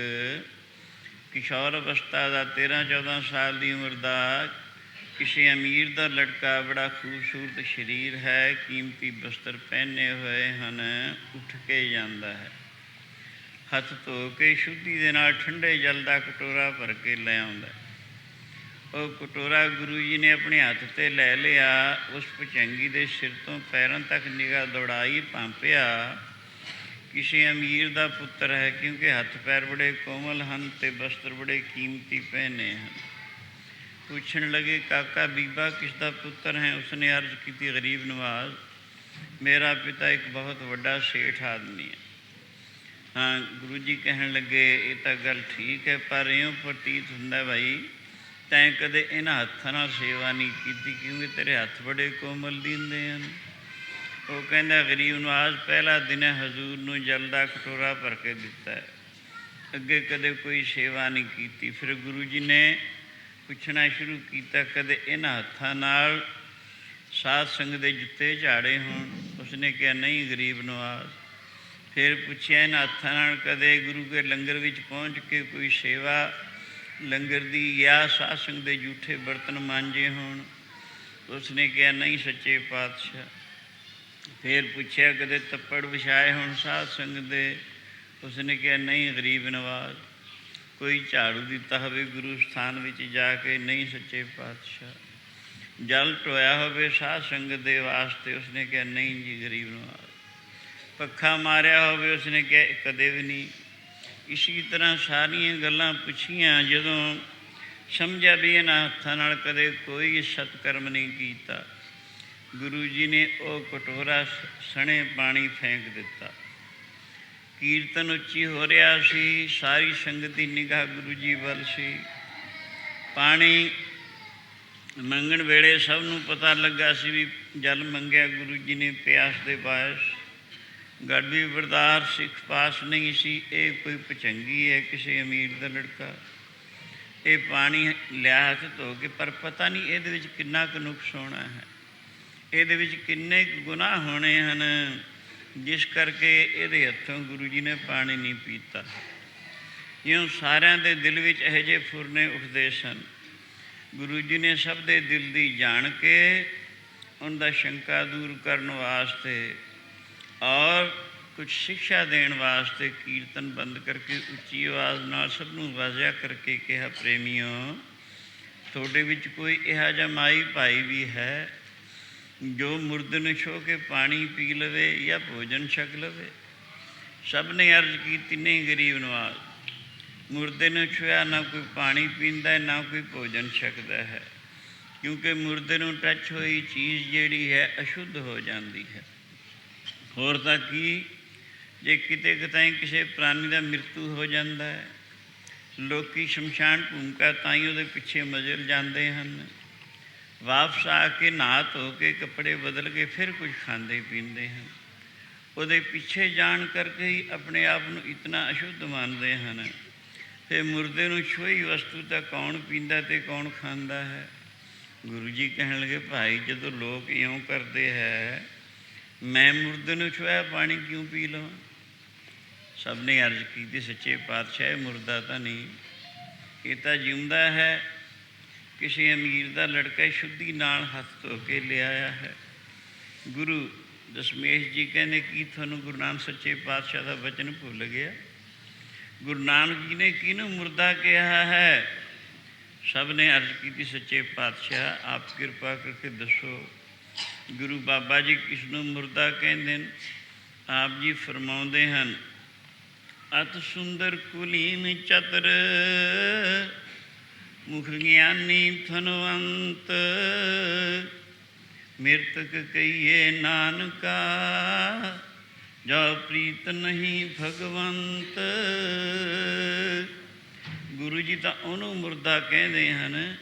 ਕਿਸ਼ੋਰ ਅਵਸਥਾ ਦਾ 13-14 ਸਾਲ ਦੀ ਉਮਰ ਦਾ ਕਿਸੇ ਅਮੀਰ ਦਾ ਲੜਕਾ, ਬੜਾ ਖੂਬਸੂਰਤ ਸਰੀਰ ਹੈ, ਕੀਮਤੀ ਬਸਤਰ ਪਹਿਨੇ ਹੋਏ ਹਨ, ਉੱਠ ਕੇ ਜਾਂਦਾ ਹੈ। ਹੱਥ ਧੋ ਕੇ ਸ਼ੁੱਧੀ ਦੇ ਨਾਲ ਠੰਡੇ ਜਲ ਦਾ ਕਟੋਰਾ ਭਰ ਕੇ ਲੈ ਆਉਂਦਾ। ਉਹ ਕਟੋਰਾ ਗੁਰੂ ਜੀ ਨੇ ਆਪਣੇ ਹੱਥ 'ਤੇ ਲੈ ਲਿਆ। ਉਸ ਭੁਜੰਗੀ ਦੇ ਸਿਰ ਤੋਂ ਪੈਰਾਂ ਤੱਕ ਨਿਗਾਹ ਦੌੜਾਈ, ਭਾਂਪਿਆ ਕਿਸੇ ਅਮੀਰ ਦਾ ਪੁੱਤਰ ਹੈ, ਕਿਉਂਕਿ ਹੱਥ ਪੈਰ ਬੜੇ ਕੋਮਲ ਹਨ ਅਤੇ ਬਸਤਰ ਬੜੇ ਕੀਮਤੀ ਪਹਿਨੇ ਹਨ। ਪੁੱਛਣ ਲੱਗੇ, ਕਾਕਾ ਬੀਬਾ ਕਿਸ ਦਾ ਪੁੱਤਰ ਹੈ? ਉਸਨੇ ਅਰਜ਼ ਕੀਤੀ, ਗਰੀਬ ਨਵਾਜ਼, ਮੇਰਾ ਪਿਤਾ ਇੱਕ ਬਹੁਤ ਵੱਡਾ ਸੇਠ ਆਦਮੀ ਹੈ। ਹਾਂ, ਗੁਰੂ ਜੀ ਕਹਿਣ ਲੱਗੇ, ਇਹ ਤਾਂ ਗੱਲ ਠੀਕ ਹੈ, ਪਰ ਇਉਂ ਪ੍ਰਤੀਤ ਹੁੰਦਾ ਭਾਈ ਤੈਂ ਕਦੇ ਇਹਨਾਂ ਹੱਥਾਂ ਨਾਲ ਸੇਵਾ ਨਹੀਂ ਕੀਤੀ, ਕਿਉਂਕਿ ਤੇਰੇ ਹੱਥ ਬੜੇ ਕੋਮਲ ਦਿੰਦੇ ਹਨ। ਉਹ ਕਹਿੰਦਾ, ਗਰੀਬ ਨਵਾਜ਼, ਪਹਿਲਾ ਦਿਨ ਹਜ਼ੂਰ ਨੂੰ ਜਲ ਦਾ ਕਟੋਰਾ ਭਰ ਕੇ ਦਿੱਤਾ ਹੈ, ਅੱਗੇ ਕਦੇ ਕੋਈ ਸੇਵਾ ਨਹੀਂ ਕੀਤੀ। ਫਿਰ ਗੁਰੂ ਜੀ ਨੇ ਪੁੱਛਣਾ ਸ਼ੁਰੂ ਕੀਤਾ, ਕਦੇ ਇਹਨਾਂ ਹੱਥਾਂ ਨਾਲ ਸਾਧ ਸੰਗਤ ਦੇ ਜੁੱਤੇ ਝਾੜੇ ਹੋਣ? ਉਸਨੇ ਕਿਹਾ, ਨਹੀਂ ਗਰੀਬ ਨਵਾਜ਼। ਫਿਰ ਪੁੱਛਿਆ, ਇਹਨਾਂ ਹੱਥਾਂ ਨਾਲ ਕਦੇ ਗੁਰੂ ਕੇ ਲੰਗਰ ਵਿੱਚ ਪਹੁੰਚ ਕੇ ਕੋਈ ਸੇਵਾ ਲੰਗਰ ਦੀ ਜਾਂ ਸਾਧ ਸੰਗਤ ਦੇ ਜੂਠੇ ਬਰਤਨ ਮਾਂਜੇ ਹੋਣ? ਉਸਨੇ ਕਿਹਾ, ਨਹੀਂ ਸੱਚੇ ਪਾਤਸ਼ਾਹ। ਫਿਰ ਪੁੱਛਿਆ, ਕਦੇ ਤੱਪੜ ਵਿਛਾਏ ਹੋਣ ਸਾਧ ਸੰਗਤ ਦੇ? ਉਸਨੇ ਕਿਹਾ, ਨਹੀਂ ਗਰੀਬ ਨਵਾਜ਼। ਕੋਈ ਝਾੜੂ ਦਿੱਤਾ ਹੋਵੇ ਗੁਰੂ ਸਥਾਨ ਵਿੱਚ ਜਾ ਕੇ? ਨਹੀਂ ਸੱਚੇ ਪਾਤਸ਼ਾਹ। ਜਲ ਢੋਇਆ ਹੋਵੇ ਸਾਧ ਸੰਗਤ ਦੇ ਵਾਸਤੇ? ਉਸਨੇ ਕਿਹਾ, ਨਹੀਂ ਜੀ ਗਰੀਬ ਨਵਾਜ਼। ਪੱਖਾ ਮਾਰਿਆ ਹੋਵੇ? ਉਸਨੇ ਕਿਹਾ, ਕਦੇ ਵੀ ਨਹੀਂ। ਇਸੀ ਤਰ੍ਹਾਂ ਸਾਰੀਆਂ ਗੱਲਾਂ ਪੁੱਛੀਆਂ। ਜਦੋਂ ਸਮਝਿਆ ਵੀ ਇਹਨਾਂ ਹੱਥਾਂ ਨਾਲ ਕਦੇ ਕੋਈ ਸਤਕਰਮ ਨਹੀਂ ਕੀਤਾ, ਗੁਰੂ ਜੀ ਨੇ ਉਹ ਕਟੋਰਾ ਸਣੇ ਪਾਣੀ ਫੇਂਕ ਦਿੱਤਾ। ਕੀਰਤਨ ਉੱਚੀ ਹੋ ਰਿਹਾ ਸੀ, ਸਾਰੀ ਸੰਗਤ ਦੀ ਨਿਗਾਹ ਗੁਰੂ ਜੀ ਵੱਲ ਸੀ। ਪਾਣੀ ਮੰਗਣ ਵੇਲੇ ਸਭ ਨੂੰ ਪਤਾ ਲੱਗਾ ਸੀ ਵੀ ਜਲ ਮੰਗਿਆ ਗੁਰੂ ਜੀ ਨੇ ਪਿਆਸ ਦੇ ਬਾਇਸ। ਗੜਵੀ ਬਰਦਾਰ ਸਿੱਖ ਪਾਸ ਨਹੀਂ ਸੀ, ਇਹ ਕੋਈ ਭਚੰਗੀ ਹੈ, ਕਿਸੇ ਅਮੀਰ ਦਾ ਲੜਕਾ। ਇਹ ਪਾਣੀ ਲਿਆ ਹੱਥ ਧੋ ਕੇ, ਪਰ ਪਤਾ ਨਹੀਂ ਇਹਦੇ ਵਿੱਚ ਕਿੰਨਾ ਕੁ ਨੁਕਸ ਹੋਣਾ ਹੈ, ਇਹਦੇ ਵਿੱਚ ਕਿੰਨੇ ਕੁ ਗੁਨਾਹ ਹੋਣੇ ਹਨ, ਜਿਸ ਕਰਕੇ ਇਹਦੇ ਹੱਥੋਂ ਗੁਰੂ ਜੀ ਨੇ ਪਾਣੀ ਨਹੀਂ ਪੀਤਾ। ਇਉਂ ਸਾਰਿਆਂ ਦੇ ਦਿਲ ਵਿੱਚ ਇਹੋ ਜਿਹੇ ਫੁਰਨੇ ਉੱਠਦੇ ਸਨ। ਗੁਰੂ ਜੀ ਨੇ ਸਭ ਦੇ ਦਿਲ ਦੀ ਜਾਣ ਕੇ ਉਹਦਾ ਸ਼ੰਕਾ ਦੂਰ ਕਰਨ ਵਾਸਤੇ ਔਰ ਕੁਝ ਸਿੱਖਿਆ ਦੇਣ ਵਾਸਤੇ ਕੀਰਤਨ ਬੰਦ ਕਰਕੇ ਉੱਚੀ ਆਵਾਜ਼ ਨਾਲ ਸਭ ਨੂੰ ਵਾਜ਼ਿਆ ਕਰਕੇ ਕਿਹਾ, ਪ੍ਰੇਮੀਓ, ਤੁਹਾਡੇ ਵਿੱਚ ਕੋਈ ਇਹੋ ਜਿਹਾ ਮਾਈ ਭਾਈ ਵੀ ਹੈ ਜੋ ਮੁਰਦੇ ਨੂੰ ਛੋਹ ਕੇ ਪਾਣੀ ਪੀ ਲਵੇ ਜਾਂ ਭੋਜਨ ਛਕ ਲਵੇ? ਸਭ ਨੇ ਅਰਜ਼ ਕੀਤੀ, ਨਹੀਂ ਗਰੀਬ ਨਵਾਜ਼, ਮੁਰਦੇ ਨੂੰ ਛੁਇਆ ਨਾ ਕੋਈ ਪਾਣੀ ਪੀਂਦਾ ਨਾ ਕੋਈ ਭੋਜਨ ਛਕਦਾ ਹੈ, ਕਿਉਂਕਿ ਮੁਰਦੇ ਨੂੰ ਟੱਚ ਹੋਈ ਚੀਜ਼ ਜਿਹੜੀ ਹੈ ਅਸ਼ੁੱਧ ਹੋ ਜਾਂਦੀ ਹੈ। ਹੋਰ ਤਾਂ ਕੀ, ਜੇ ਕਿਤੇ ਕਿਤੇ ਕਿਸੇ ਪ੍ਰਾਣੀ ਦਾ ਮ੍ਰਿਤੂ ਹੋ ਜਾਂਦਾ ਹੈ, ਲੋਕ ਸ਼ਮਸ਼ਾਨ ਭੂਮਿਕਾ ਤਾਂ ਹੀ ਉਹਦੇ ਪਿੱਛੇ ਮਜਲ ਜਾਂਦੇ ਹਨ। ਵਾਪਸ ਆ ਕੇ ਨਹਾ ਧੋ ਕੇ ਕੱਪੜੇ ਬਦਲ ਕੇ ਫਿਰ ਕੁਝ ਖਾਂਦੇ ਪੀਂਦੇ ਹਨ। ਉਹਦੇ ਪਿੱਛੇ ਜਾਣ ਕਰਕੇ ਹੀ ਆਪਣੇ ਆਪ ਨੂੰ ਇਤਨਾ ਅਸ਼ੁੱਧ ਮੰਨਦੇ ਹਨ। ਫਿਰ ਮੁਰਦੇ ਨੂੰ ਛੋਈ ਵਸਤੂ ਤਾਂ ਕੌਣ ਪੀਂਦਾ ਅਤੇ ਕੌਣ ਖਾਂਦਾ ਹੈ? ਗੁਰੂ ਜੀ ਕਹਿਣ ਲੱਗੇ, ਭਾਈ ਜਦੋਂ ਲੋਕ ਇਉਂ ਕਰਦੇ ਹੈ, ਮੈਂ ਮੁਰਦੇ ਨੂੰ ਛੋਇਆ ਪਾਣੀ ਕਿਉਂ ਪੀ ਲਵਾਂ? ਸਭ ਨੇ ਅਰਜ਼ ਕੀਤੀ, ਸੱਚੇ ਪਾਤਸ਼ਾਹ, ਮੁਰਦਾ ਤਾਂ ਨਹੀਂ, ਇਹ ਤਾਂ ਜਿਉਂਦਾ ਹੈ। ਕਿਸੇ ਅਮੀਰ ਦਾ ਲੜਕਾ ਸ਼ੁੱਧੀ ਨਾਲ ਹੱਥ ਧੋ ਕੇ ਲਿਆਇਆ ਹੈ। ਗੁਰੂ ਦਸ਼ਮੇਸ਼ ਜੀ ਕਹਿੰਦੇ, ਕੀ ਤੁਹਾਨੂੰ ਗੁਰੂ ਨਾਨਕ ਸੱਚੇ ਪਾਤਸ਼ਾਹ ਦਾ ਵਚਨ ਭੁੱਲ ਗਿਆ? ਗੁਰੂ ਨਾਨਕ ਜੀ ਨੇ ਕਿਹਨੂੰ ਮੁਰਦਾ ਕਿਹਾ ਹੈ? ਸਭ ਨੇ ਅਰਜ਼ ਕੀਤੀ, ਸੱਚੇ ਪਾਤਸ਼ਾਹ ਆਪ ਕਿਰਪਾ ਕਰਕੇ ਦੱਸੋ, ਗੁਰੂ ਬਾਬਾ ਜੀ ਕਿਸ ਨੂੰ ਮੁਰਦਾ ਕਹਿੰਦੇ ਨੇ? ਆਪ ਜੀ ਫਰਮਾਉਂਦੇ ਹਨ, ਅਤ ਸੁੰਦਰ ਕੁਲੀਨ ਚਤਰ ਮੁਖ ਗਿਆਨੀ ਧਨਵੰਤ ਮਿਰਤਕ ਕਹੀਏ ਨਾਨਕਾ ਜੋ ਪ੍ਰੀਤ ਨਹੀਂ ਭਗਵੰਤ। ਗੁਰੂ ਜੀ ਤਾਂ ਉਹਨੂੰ ਮੁਰਦਾ ਕਹਿੰਦੇ ਹਨ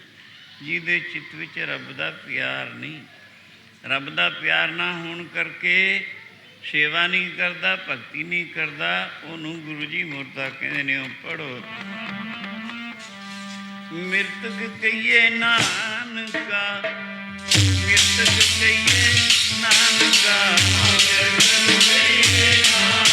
ਜਿਹਦੇ ਚਿੱਤ ਵਿੱਚ ਰੱਬ ਦਾ ਪਿਆਰ ਨਹੀਂ। ਰੱਬ ਦਾ ਪਿਆਰ ਨਾ ਹੋਣ ਕਰਕੇ ਸੇਵਾ ਨਹੀਂ ਕਰਦਾ, ਭਗਤੀ ਨਹੀਂ ਕਰਦਾ, ਉਹਨੂੰ ਗੁਰੂ ਜੀ ਮੁਰਦਾ ਕਹਿੰਦੇ ਨੇ। ਉਹ ਪੜ੍ਹੋ, ਮਿਰਤਕ ਕਹੀਏ ਨਾਨਕਾ, ਮਿਰਤਕ ਕਹੀਏ ਨਾਨਕਾ, ਮਿਰਤਕ ਕਹੀਏ ਨਾਨਕਾ,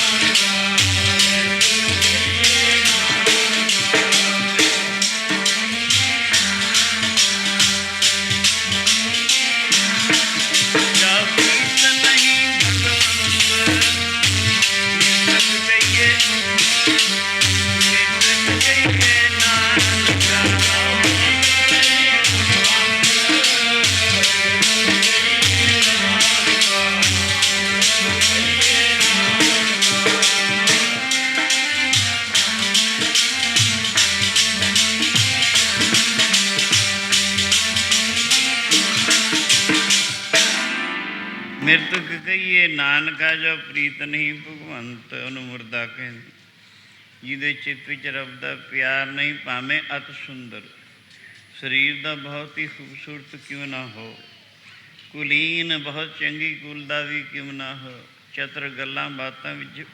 ਮਿਰਤਕ ਕਹੀਏ ਨਾਨਕਾ ਜੋ ਪ੍ਰੀਤ ਨਹੀਂ ਭਗਵੰਤ, ਉਹਨੂੰ ਮੁਰਦਾ ਕਹਿੰਦੇ। ਜਿਹਦੇ ਚਿੱਤ ਵਿੱਚ ਰੱਬ ਦਾ ਪਿਆਰ ਨਹੀਂ, ਭਾਵੇਂ ਅਤ ਸੁੰਦਰ ਸਰੀਰ ਦਾ ਬਹੁਤ ਹੀ ਖੂਬਸੂਰਤ ਕਿਉਂ ਨਾ ਹੋ, ਕੁਲੀਨ ਬਹੁਤ ਚੰਗੀ ਕੁਲ ਦਾ ਵੀ ਕਿਉਂ ਨਾ ਹੋ, ਚਤਰ ਗੱਲਾਂ ਬਾਤਾਂ ਵਿੱਚ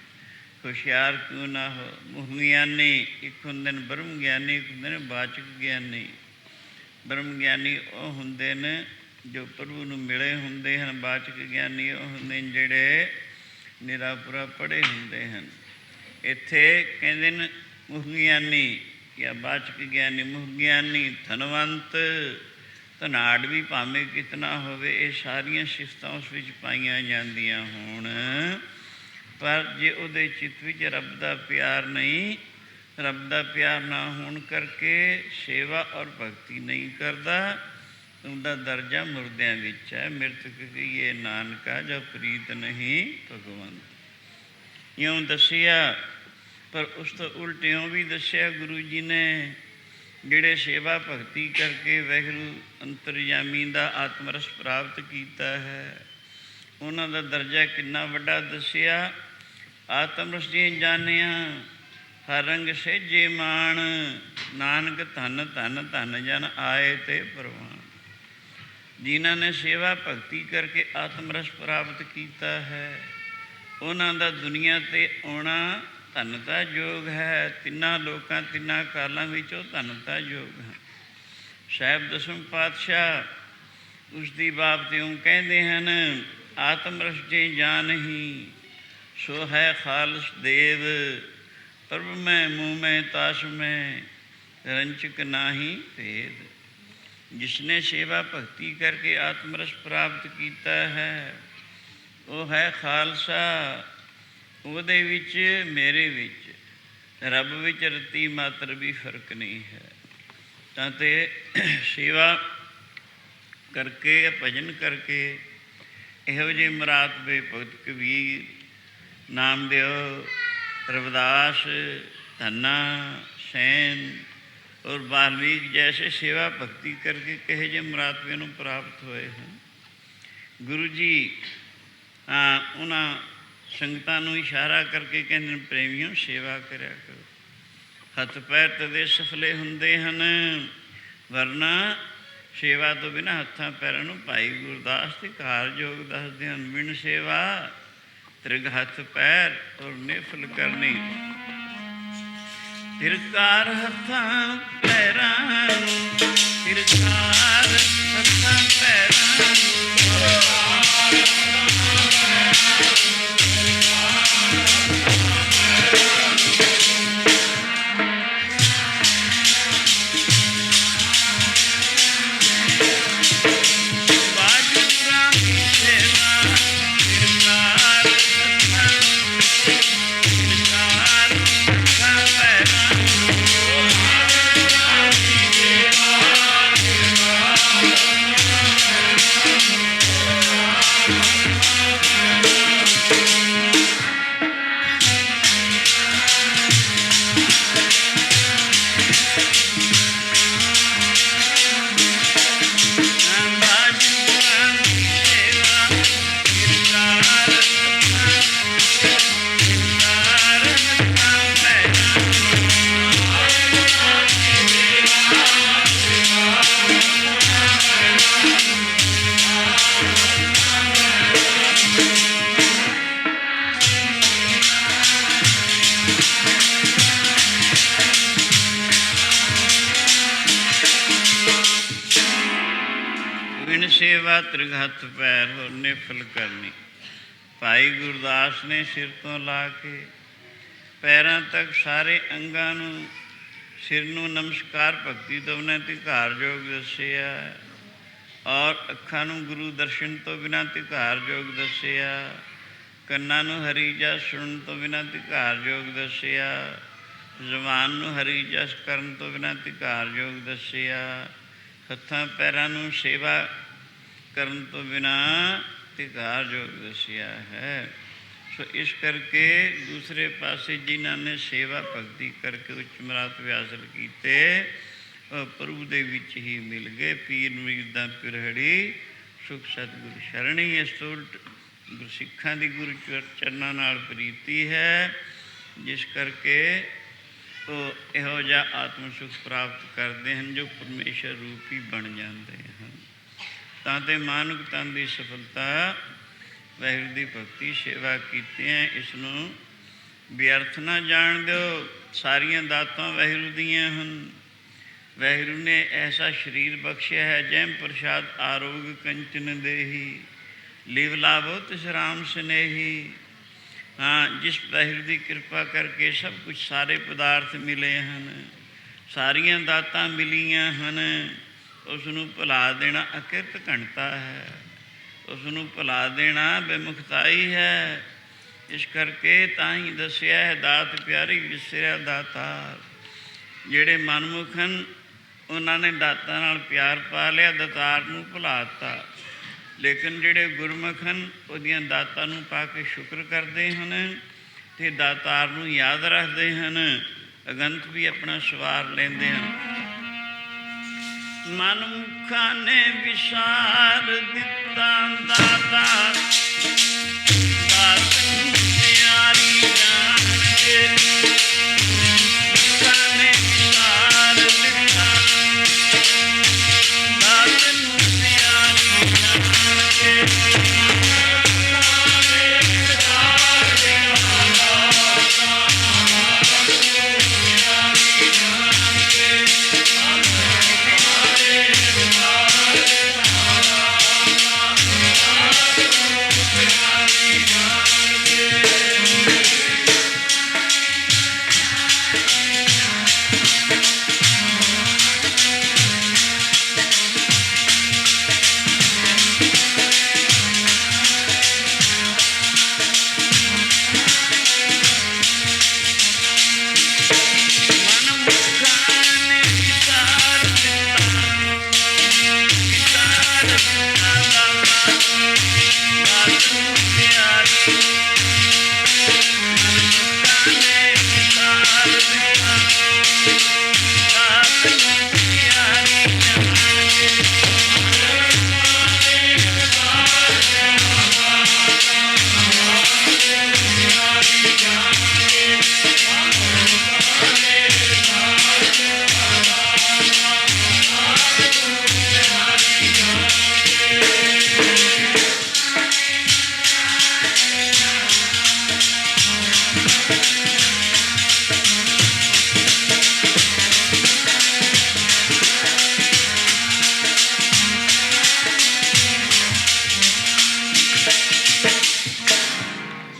ਹੁਸ਼ਿਆਰ ਕਿਉਂ ਨਾ ਹੋ, ਮੁਖ ਗਿਆਨੀ, ਇੱਕ ਹੁੰਦੇ ਨੇ ਬ੍ਰਹਮ ਗਿਆਨੀ, ਇੱਕ ਹੁੰਦੇ ਨੇ ਵਾਚਕ ਗਿਆਨੀ। ਬ੍ਰਹਮ ਗਿਆਨੀ ਉਹ ਹੁੰਦੇ ਨੇ ਜੋ ਪ੍ਰਭੂ ਨੂੰ ਮਿਲੇ ਹੁੰਦੇ ਹਨ, ਵਾਚਕ ਗਿਆਨੀ ਉਹ ਹੁੰਦੇ ਨੇ ਜਿਹੜੇ ਨਿਰਾਪੁਰਾ ਪੜ੍ਹੇ ਹੁੰਦੇ ਹਨ। ਇੱਥੇ ਕਹਿੰਦੇ ਨੇ ਮੁਖ ਗਿਆਨੀ ਜਾਂ ਵਾਚਕ ਗਿਆਨੀ। ਮੁਖ ਗਿਆਨੀ ਧਨਵੰਤ, ਧਨਾੜ ਵੀ ਭਾਵੇਂ ਕਿਤਨਾ ਹੋਵੇ, ਇਹ ਸਾਰੀਆਂ ਸਿਫਤਾਂ ਉਸ ਵਿੱਚ ਪਾਈਆਂ ਜਾਂਦੀਆਂ ਹੋਣ, ਪਰ ਜੇ ਉਹਦੇ ਚਿੱਤ ਵਿੱਚ ਰੱਬ ਦਾ ਪਿਆਰ ਨਹੀਂ, ਰੱਬ ਦਾ ਪਿਆਰ ਨਾ ਹੋਣ ਕਰਕੇ ਸੇਵਾ ਔਰ ਭਗਤੀ ਨਹੀਂ ਕਰਦਾ, ਉਹਦਾ ਦਰਜਾ ਮੁਰਦਿਆਂ ਵਿੱਚ ਹੈ। ਮਿਰਤਕ ਕਹੀਏ ਨਾਨਕਾ ਜੋ ਪ੍ਰੀਤ ਨਹੀਂ ਭਗਵੰਤ। ਇਉਂ ਦੱਸਿਆ, ਪਰ ਉਸ ਤੋਂ ਉਲਟਿਓਂ ਵੀ ਦੱਸਿਆ ਗੁਰੂ ਜੀ ਨੇ ਜਿਹੜੇ ਸੇਵਾ ਭਗਤੀ ਕਰਕੇ ਵਾਹਿਗੁਰੂ ਅੰਤਰਜਾਮੀ ਦਾ ਆਤਮ ਰਸ ਪ੍ਰਾਪਤ ਕੀਤਾ ਹੈ, ਉਹਨਾਂ ਦਾ ਦਰਜਾ ਕਿੰਨਾ ਵੱਡਾ ਦੱਸਿਆ। ਆਤਮ ਰਸ ਜੀ ਜਾਣਿਆ ਹਰ ਰੰਗ ਸਹਿਜੇ ਮਾਣ, ਨਾਨਕ ਧੰਨ ਧੰਨ ਧੰਨ ਜਨ ਆਏ ਤੇ ਪ੍ਰਵਾਨ। ਜਿਨ੍ਹਾਂ ਨੇ ਸੇਵਾ ਭਗਤੀ ਕਰਕੇ ਆਤਮ ਰਸ ਪ੍ਰਾਪਤ ਕੀਤਾ ਹੈ, ਉਹਨਾਂ ਦਾ ਦੁਨੀਆ 'ਤੇ ਆਉਣਾ ਧੰਨਤਾ ਯੋਗ ਹੈ। ਤਿੰਨਾਂ ਲੋਕਾਂ ਤਿੰਨਾਂ ਕਾਲਾਂ ਵਿੱਚ ਉਹ ਧੰਨਤਾ ਯੋਗ ਹੈ। ਸਾਹਿਬ ਦਸਮ ਪਾਤਸ਼ਾਹ ਉਸ ਦੀ ਬਾਬਤ ਇਉਂ ਕਹਿੰਦੇ ਹਨ, ਆਤਮ ਰਸ ਜੇ ਜਾਣਹੀ ਸੋ ਹੈ ਖਾਲਸ ਦੇਵ, ਪ੍ਰਭ ਮੈਂ ਮੂੰਹ ਮੈਂ ਤਾਸ ਮੈਂ ਰੰਚਕ ਨਾਹੀ ਭੇਦ। ਜਿਸਨੇ ਸੇਵਾ ਭਗਤੀ ਕਰਕੇ ਆਤਮ ਰਸ ਪ੍ਰਾਪਤ ਕੀਤਾ ਹੈ, ਉਹ ਹੈ ਖਾਲਸਾ। ਉਹਦੇ ਵਿੱਚ ਮੇਰੇ ਵਿੱਚ ਰੱਬ ਵਿੱਚ ਰਤੀ ਮਾਤਰ ਵੀ ਫਰਕ ਨਹੀਂ ਹੈ। ਤਾਂ ਤੇ ਸੇਵਾ ਕਰਕੇ ਭਜਨ ਕਰਕੇ ਇਹੋ ਜਿਹੇ ਮਰਾਤਬੇ ਭਗਤ ਕਬੀਰ, ਨਾਮਦੇਵ, ਰਵਿਦਾਸ, ਧੰਨਾ, ਸੈਨ ਔਰ ਵਾਲਮੀਕ ਜੈਸੇ ਸੇਵਾ ਭਗਤੀ ਕਰਕੇ ਕਹੇ ਜਿਹੇ ਮਰਾਤਬੇ ਨੂੰ ਪ੍ਰਾਪਤ ਹੋਏ ਹਨ। ਗੁਰੂ ਜੀ ਉਹਨਾਂ ਸੰਗਤਾਂ ਨੂੰ ਇਸ਼ਾਰਾ ਕਰਕੇ ਕਹਿੰਦੇ ਨੇ, ਪ੍ਰੇਮੀਓ ਸੇਵਾ ਕਰਿਆ ਕਰੋ। ਹੱਥ ਪੈਰ ਤਦੇ ਸਫਲੇ ਹੁੰਦੇ ਹਨ, ਵਰਨਾ ਸੇਵਾ ਤੋਂ ਬਿਨਾਂ ਹੱਥਾਂ ਪੈਰਾਂ ਨੂੰ ਭਾਈ ਗੁਰਦਾਸ ਤੇ ਕਾਰਜੋਗ ਦੱਸਦੇ ਹਨ। ਬਿਨ ਸੇਵਾ ਤ੍ਰਿਗ ਹੱਥ ਪੈਰ ਔਰ ਨਿਫਲ ਕਰਨੀ। ਤਿਰਕਾਰ ਹੱਥਾਂ ਪੈਰਾਂ ਨੂੰ, ਤਿਰਕਾਰ ਹੱਥਾਂ ਪੈਰਾਂ ਨੂੰ, ਸੇਵਾ ਤ੍ਰਿਗ ਹੱਥ ਪੈਰ ਹੋਰ ਨਿਫਲ ਕਰਨੀ। ਭਾਈ ਗੁਰਦਾਸ ਨੇ ਸਿਰ ਤੋਂ ਲਾ ਕੇ ਪੈਰਾਂ ਤੱਕ ਸਾਰੇ ਅੰਗਾਂ ਨੂੰ, ਸਿਰ ਨੂੰ ਨਮਸਕਾਰ ਭਗਤੀ ਤੋਂ ਬਿਨਾਂ ਧਿਕਾਰਯੋਗ ਦੱਸਿਆ, ਔਰ ਅੱਖਾਂ ਨੂੰ ਗੁਰੂ ਦਰਸ਼ਨ ਤੋਂ ਬਿਨਾਂ ਧਿਕਾਰਯੋਗ ਦੱਸਿਆ, ਕੰਨਾਂ ਨੂੰ ਹਰੀ ਜਸ ਸੁਣਨ ਤੋਂ ਬਿਨਾਂ ਧਿਕਾਰਯੋਗ ਦੱਸਿਆ, ਜ਼ੁਬਾਨ ਨੂੰ ਹਰੀ ਜਸ ਕਰਨ ਤੋਂ ਬਿਨਾਂ ਧਿਕਾਰਯੋਗ ਦੱਸਿਆ, ਹੱਥਾਂ ਪੈਰਾਂ ਨੂੰ ਸੇਵਾ ਕਰਨ ਤੋਂ ਬਿਨਾਂ ਧਿਕਾਰਯੋਗ ਦੱਸਿਆ ਹੈ। ਸੋ ਇਸ ਕਰਕੇ ਦੂਸਰੇ ਪਾਸੇ ਜਿਨ੍ਹਾਂ ਨੇ ਸੇਵਾ ਭਗਤੀ ਕਰਕੇ ਉੱਚ ਮਰਾਤਬੇ ਹਾਸਲ ਕੀਤੇ, ਉਹ ਪ੍ਰਭੂ ਦੇ ਵਿੱਚ ਹੀ ਮਿਲ ਗਏ। ਪੀਰ ਮੁਰੀਦਾਂ ਪਿਰਹੜੀ ਸੁਖ ਸਤਿਗੁਰ ਸ਼ਰਣੀ। ਇਸ ਤੋਂ ਉਲਟ ਗੁਰਸਿੱਖਾਂ ਦੀ ਗੁਰੂ ਚਰਨਾਂ ਨਾਲ ਪ੍ਰੀਤੀ ਹੈ, ਜਿਸ ਕਰਕੇ ਉਹ ਇਹੋ ਜਿਹਾ ਆਤਮ ਸੁਖ ਪ੍ਰਾਪਤ ਕਰਦੇ ਹਨ ਜੋ ਪਰਮੇਸ਼ਰ ਰੂਪ ਹੀ ਬਣ ਜਾਂਦੇ ਹਨ। ਤਾਂ ਤੇ ਮਾਨੁਕ ਤਨ ਦੀ ਸਫਲਤਾ ਵਾਹਿਗੁਰੂ ਦੀ ਭਗਤੀ ਸੇਵਾ ਕੀਤਿਆਂ ਇਸ ਨੂੰ ਵਿਅਰਥ ਨਾ ਜਾਣ ਦਿਓ। ਸਾਰੀਆਂ ਦਾਤਾਂ ਵਾਹਿਗੁਰੂ ਦੀਆਂ ਹਨ। ਵਾਹਿਗੁਰੂ ਨੇ ਐਸਾ ਸਰੀਰ ਬਖਸ਼ਿਆ ਹੈ, ਜੈਮ ਪ੍ਰਸ਼ਾਦ ਆਰੋਗ ਕੰਚਨ ਦੇਹੀ, ਲਿਵ ਲਾਭੋ ਤਿਸ ਰਾਮ ਸਨੇਹੀ। ਜਿਸ ਵਾਹਿਗੁਰੂ ਦੀ ਕਿਰਪਾ ਕਰਕੇ ਸਭ ਕੁਝ ਸਾਰੇ ਪਦਾਰਥ ਮਿਲੇ ਹਨ, ਸਾਰੀਆਂ ਦਾਤਾਂ ਮਿਲੀਆਂ ਹਨ, ਉਸ ਨੂੰ ਭੁਲਾ ਦੇਣਾ ਅਕਿਰਤ ਘਣਤਾ ਹੈ, ਉਸ ਨੂੰ ਭੁਲਾ ਦੇਣਾ ਬੇਮੁਖਤਾਈ ਹੈ। ਇਸ ਕਰਕੇ ਤਾਂ ਹੀ ਦੱਸਿਆ ਹੈ, ਦਾਤ ਪਿਆਰੀ ਵਿਸਰਿਆ ਦਾਤਾਰ। ਜਿਹੜੇ ਮਨਮੁਖ ਹਨ ਉਹਨਾਂ ਨੇ ਦਾਤਾਂ ਨਾਲ ਪਿਆਰ ਪਾ ਲਿਆ, ਦਾਤਾਰ ਨੂੰ ਭੁਲਾਤਾ। ਲੇਕਿਨ ਜਿਹੜੇ ਗੁਰਮੁਖ ਹਨ ਉਹਦੀਆਂ ਦਾਤਾਂ ਨੂੰ ਪਾ ਕੇ ਸ਼ੁਕਰ ਕਰਦੇ ਹਨ ਅਤੇ ਦਾਤਾਰ ਨੂੰ ਯਾਦ ਰੱਖਦੇ ਹਨ, ਅਗੰਤ ਵੀ ਆਪਣਾ ਸਵਾਰ ਲੈਂਦੇ ਹਨ। ਮਨਮੁਖਾਂ ਨੇ ਵਿਸਾਰ ਦਿੱਤਾ ਦਾਤਾ, ਦਾਤ ਨੂੰ ਪਿਆਰੀ ਜਾਣ ਕੇ, ਮੁਖਾਂ ਨੇ ਵਿਸਾਰ ਦਿੱਤਾ, ਦਾਤ ਨੂੰ ਪਿਆਰੀ ਜਾਣ ਕੇ।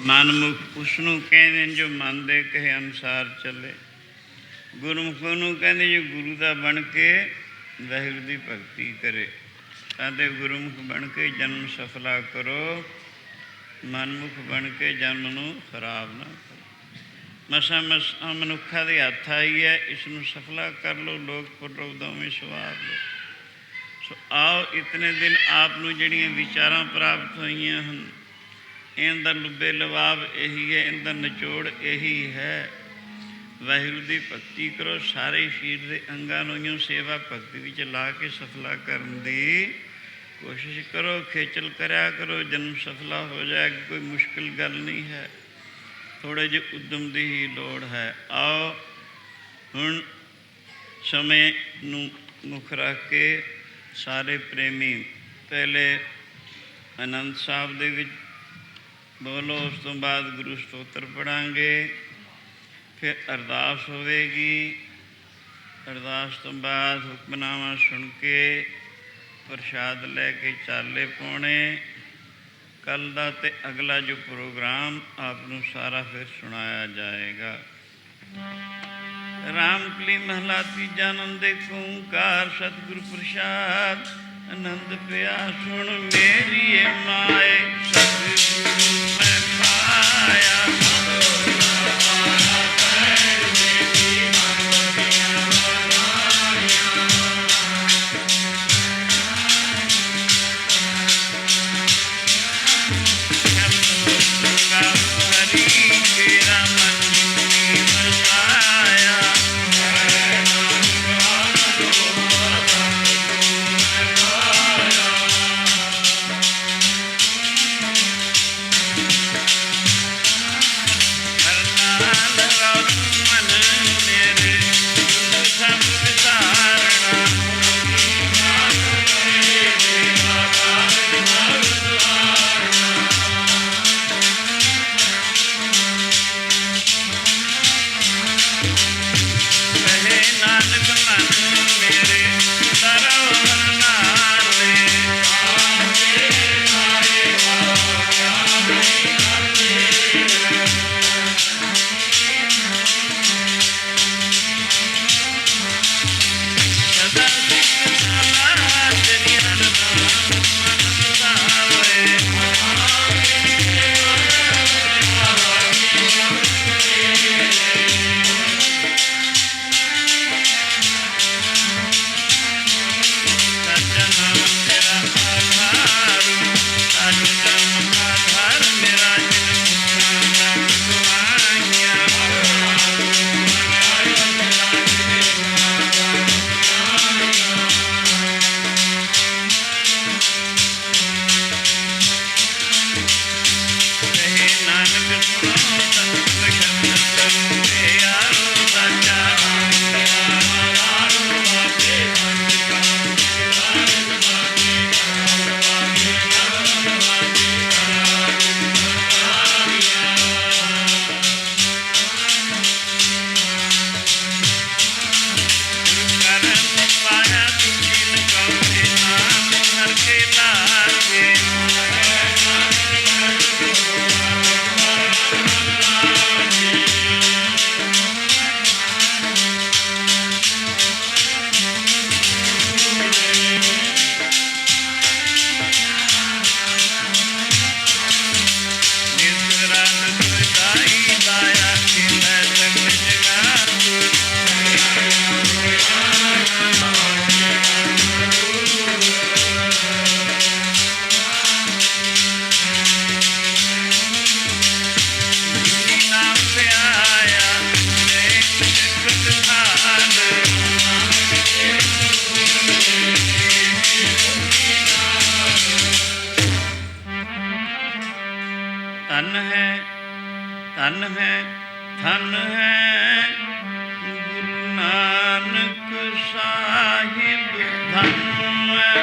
ਮਨਮੁਖ ਉਸਨੂੰ ਕਹਿੰਦੇ ਨੇ ਜੋ ਮਨ ਦੇ ਕਹੇ ਅਨੁਸਾਰ ਚੱਲੇ। ਗੁਰਮੁਖ ਨੂੰ ਕਹਿੰਦੇ ਜੋ ਗੁਰੂ ਦਾ ਬਣ ਕੇ ਵਾਹਿਗੁਰੂ ਦੀ ਭਗਤੀ ਕਰੇ। ਅਤੇ ਗੁਰਮੁਖ ਬਣ ਕੇ ਜਨਮ ਸਫਲਾ ਕਰੋ, ਮਨਮੁਖ ਬਣ ਕੇ ਜਨਮ ਨੂੰ ਖਰਾਬ ਨਾ ਕਰੋ। ਮਸਾਂ ਮਨੁੱਖਾਂ ਦੇ ਹੱਥ ਆਈ ਹੈ, ਇਸ ਨੂੰ ਸਫਲਾ ਕਰ ਲਓ, ਲੋਕ ਪਰਲੋਕ ਦੋਵੇਂ ਸਵਾਰ ਲਓ। ਸੋ ਆਓ ਇਤਨੇ ਦਿਨ ਆਪ ਨੂੰ ਜਿਹੜੀਆਂ ਵਿਚਾਰਾਂ ਪ੍ਰਾਪਤ ਹੋਈਆਂ ਹਨ, ਇਹਨਾਂ ਦਾ ਲੁੱਬੇ ਲਵਾਬ ਇਹੀ ਹੈ, ਇਹਨਾਂ ਦਾ ਨਿਚੋੜ ਇਹੀ ਹੈ। ਵਾਹਿਗੁਰੂ ਦੀ ਭਗਤੀ ਕਰੋ, ਸਾਰੇ ਸਰੀਰ ਦੇ ਅੰਗਾਂ ਨੂੰ ਸੇਵਾ ਭਗਤੀ ਵਿੱਚ ਲਾ ਕੇ ਸਫਲਾ ਕਰਨ ਦੀ ਕੋਸ਼ਿਸ਼ ਕਰੋ। ਖੇਚਲ ਕਰਿਆ ਕਰੋ, ਜਨਮ ਸਫਲਾ ਹੋ ਜਾਏਗਾ, ਕੋਈ ਮੁਸ਼ਕਿਲ ਗੱਲ ਨਹੀਂ ਹੈ। ਥੋੜ੍ਹੇ ਜਿਹੇ ਉਦਮ ਦੀ ਹੀ ਲੋੜ ਹੈ। ਆਓ ਹੁਣ ਸਮੇਂ ਨੂੰ ਮੁੱਖ ਰੱਖ ਕੇ ਸਾਰੇ ਪ੍ਰੇਮੀ ਪਹਿਲੇ ਆਨੰਦ ਸਾਹਿਬ ਦੇ ਵਿੱਚ ਬੋਲੋ, ਉਸ ਤੋਂ ਬਾਅਦ ਗੁਰੂ ਸਤੋਤਰ ਪੜ੍ਹਾਂਗੇ, ਫਿਰ ਅਰਦਾਸ ਹੋਵੇਗੀ। ਅਰਦਾਸ ਤੋਂ ਬਾਅਦ ਹੁਕਮਨਾਮਾ ਸੁਣ ਕੇ ਪ੍ਰਸ਼ਾਦ ਲੈ ਕੇ ਚਾਲੇ ਪਾਉਣੇ। ਕੱਲ੍ਹ ਦਾ ਅਤੇ ਅਗਲਾ ਜੋ ਪ੍ਰੋਗਰਾਮ ਆਪ ਨੂੰ ਸਾਰਾ ਫਿਰ ਸੁਣਾਇਆ ਜਾਏਗਾ। ਰਾਮਕਲੀ ਮਹਲਾ ਤੀਜਾ। ਆਨੰਦ ਏਕ ਓਂਕਾਰ ਸਤਿਗੁਰ ਪ੍ਰਸਾਦ। ਆਨੰਦ ਪਿਆ ਸੁਣ ਮੇਰੀ ਮਾਏ, ਸਤਿਗੁਰੂ ਮੈਂ ਪਾਇਆ। धन है गुरु नानक साहिब धन है।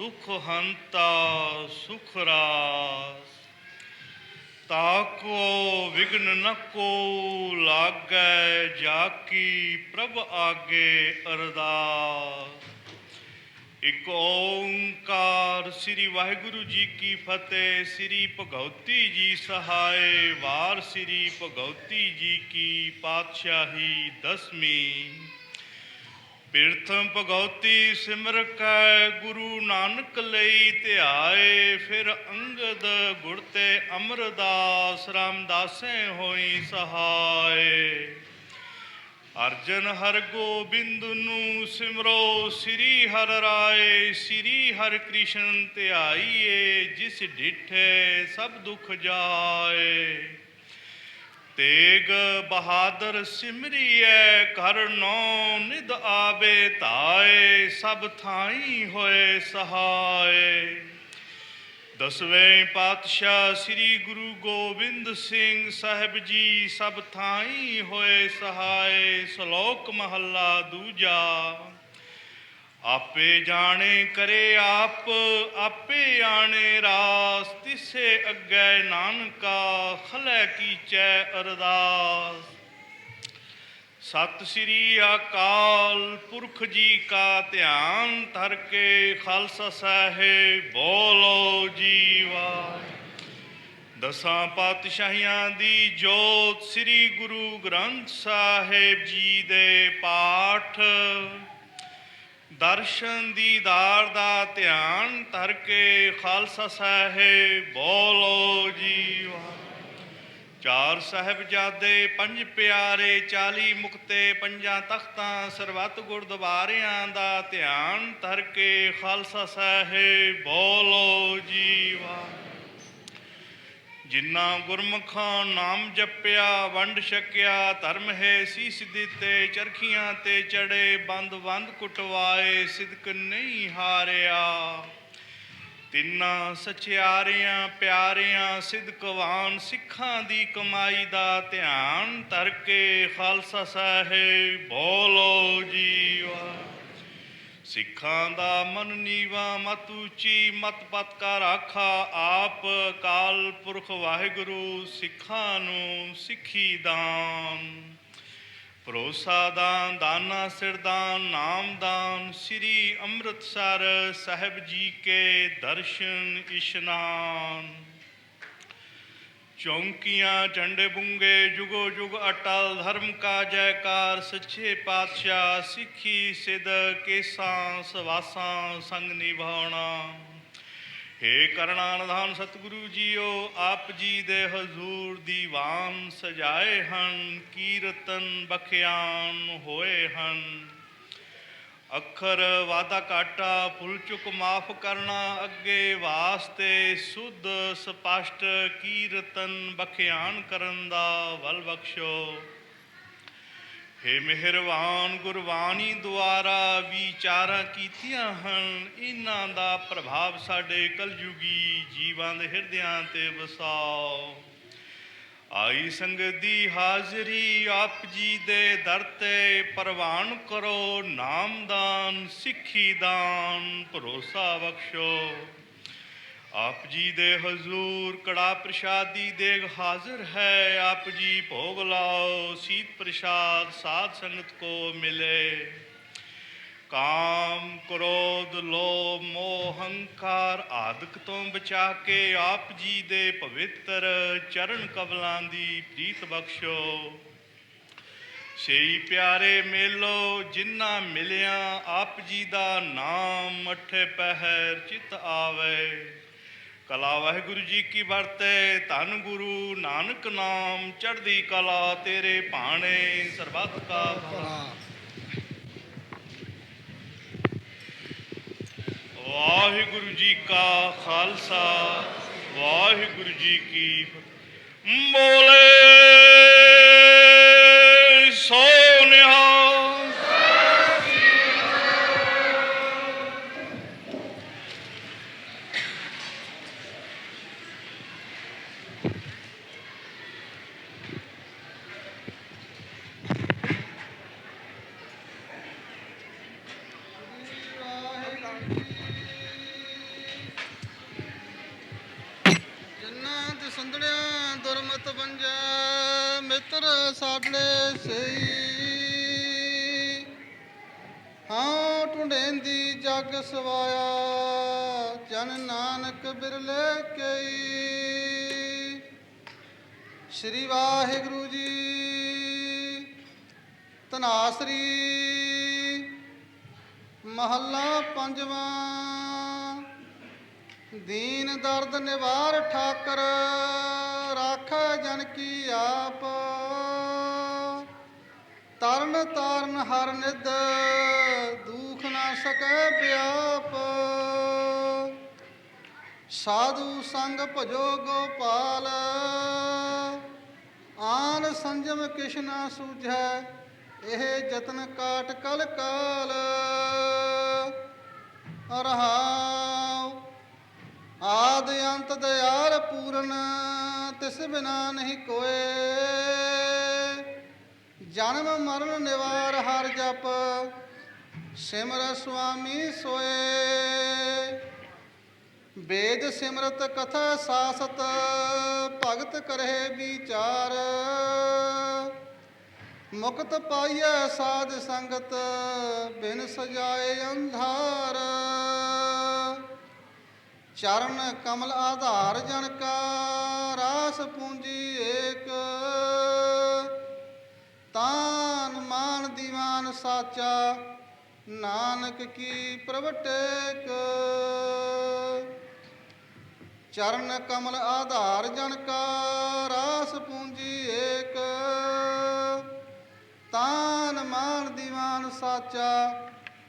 दुख हंता सुख रास। ताको विघ्न न को लागै, जाकी प्रभ आगे अरदास। एक ओंकार श्री वाहिगुरु जी की फतेह। श्री भगवती जी सहाय। वार श्री भगवती जी की पातशाही दसवीं। प्रथम भगवती सिमर कै गुरु नानक लई ध्याए। फिर अंगद गुर ते अमरदास, रामदासें होई सहाय। अर्जन हर गोबिंद नू सिमरो, श्री हर राय। श्री हर कृष्ण ध्याइए, जिस डिठे सब दुख जाए। तेग बहादुर सिमरिए, कर नौ निध आवे धाए। सब थाई होए सहाय। दसवें पातशाह श्री गुरु गोबिंद सिंह साहिब जी, सब थाई होए सहाय। श्लोक महला दूजा। आपे जाने करे आप, आपे आने रास। तिसे अग्गै नानका, खलै कीचै अरदास। सत श्री अकाल पुरख जी का ध्यान, धर के खालसा साहिब बोलो जीवा। दसां पातशाहियां दी जोत, श्री गुरु ग्रंथ साहिब जी दे पाठ। दर्शन दीदार दा ध्यान, धर के खालसा साहिब बोलो जीवा। चार साहिबजादे पंज प्यारे, 40 मुक्ते पंजां तख्तां। सरबत गुरद्वारियां दा ध्यान, धर के खालसा साहिब बोलो जीवा। जिन्ना गुरमुखां नाम जपिया, वंड छकिया, धर्म है सीस दिते। चरखियां ते चढ़े, बंद बंद कुटवाए, सिदक नहीं हारिया। तिन्ना सचियारियां प्यारियां, सिदकवान सिखां दी कमाई दा ध्यान, धर के खालसा साहिब बोलो जीवा। सिखां दा मन नीवा, मत ऊंची मत पत का राखा। आप काल पुरख वाहिगुरु, सिखां नू सिखी दान। भरोसा दान, दाना सिरदान, नाम दान। श्री अमृतसर साहिब जी के दर्शन इशनान। चौंकियां झंडे बुंगे, जुगो जुग अटल। धर्म का जयकार, सच्चे पातशाह। सिखी सिद केसां सवासां, संग निभावना। हे करना निधान सतगुरु जीओ, आप जी दे हजूर दीवान सजाए हन। कीरतन बखियान होए हन। अखर वादा काटा, भुल चुक माफ करना। अगे वास्ते सुध स्पष्ट, कीरतन बखियान करन दा वल बख्शो। हे मेहरबान गुरबाणी द्वारा विचारां कीतियां हन। इन्हां दा प्रभाव साडे कलयुगी जीवां दे हिरदियां ते वसाओ। आई संगत दी हाजरी, आप जी दे दर ते परवान करो। नामदान सिखी दान, भरोसा बख्शो। आप जी दे हजूर कड़ा प्रसादी देग हाजिर है। आप जी भोग लाओ, शीत प्रसाद साध संगत को मिले। काम क्रोध लोभ मोह हंकार आदक तो बचा के, आप जी दे पवित्र चरण कमलां दी प्रीत बख्शो। सही प्यारे मेलो जिन्ना मिलिया, आप जी दा नाम अठे पहर चित आवे। कला वाहिगुरु जी की बरते, धन गुरु नानक नाम। चढ़दी कला तेरे भाणे, सरबत का भला। वाहिगुरु जी का खालसा, वाहिगुरु जी की बोले सो निहाल। ਸੰਦੜਿਆ ਦੁਰਮਤ ਬੰਜੈ ਮਿੱਤਰ ਸਾਡਲੇ ਸਈ ਹਾਂ ਟੁੰਡੇਂਦੀ ਜਗ ਸਵਾਇਆ ਜਨ ਨਾਨਕ ਬਿਰਲੇ ਕਈ। ਸ੍ਰੀ ਵਾਹਿਗੁਰੂ ਜੀ। ਧਨਾਸਰੀ ਮਹੱਲਾ ਪੰਜਵਾਂ। ਦੀਨ ਦਰਦ ਨਿਵਾਰ ਠਾਕਰ ਰਾਖੈ ਜਨ ਕੀ ਆਪ ਤਰਨ ਤਾਰਨ ਹਰ ਨਿਧ ਦੁਖ ਨਾ ਸਕੈ ਵਿਆਪ। ਸਾਧੂ ਸੰਗ ਭਜੋ ਗੋਪਾਲ ਆਨ ਸੰਜਮ ਕਿਛ ਨਾ ਸੂਝੈ ਇਹ ਜਤਨ ਕਾਟ ਕਲ ਕਾਲ। ਰਹਾਉ ਆਦ ਅੰਤ ਦਇਆਲ ਪੂਰਨ ਤਿਸ ਬਿਨਾ ਨਹੀਂ ਕੋਏ ਜਨਮ ਮਰਨ ਨਿਵਾਰ ਹਰ ਜਪ ਸਿਮਰ ਸੁਆਮੀ ਸੋਏ। ਵੇਦ ਸਿਮਰਤ ਕਥਾ ਸਾਸਤ ਭਗਤ ਕਰੇ ਵਿਚਾਰ ਮੁਕਤ ਪਾਈਐ ਸਾਧ ਸੰਗਤ ਬਿਨ ਸਜਾਏ ਅੰਧਾਰ। ਚਰਨ ਕਮਲ ਆਧਾਰ ਜਨ ਕਾ ਰਾਸ ਪੂੰਜੀ ਏਕ ਤਾਨ ਮਾਨ ਦੀਵਾਨ ਸਾਚਾ ਨਾਨਕ ਕੀ ਪ੍ਰਵਟੇਕ। ਚਰਨ ਕਮਲ ਆਧਾਰ ਜਨ ਕਾ ਰਾਸ ਪੂੰਜੀ ਏਕ ਤਾਨ ਮਾਨ ਦੀਵਾਨ ਸਾਚਾ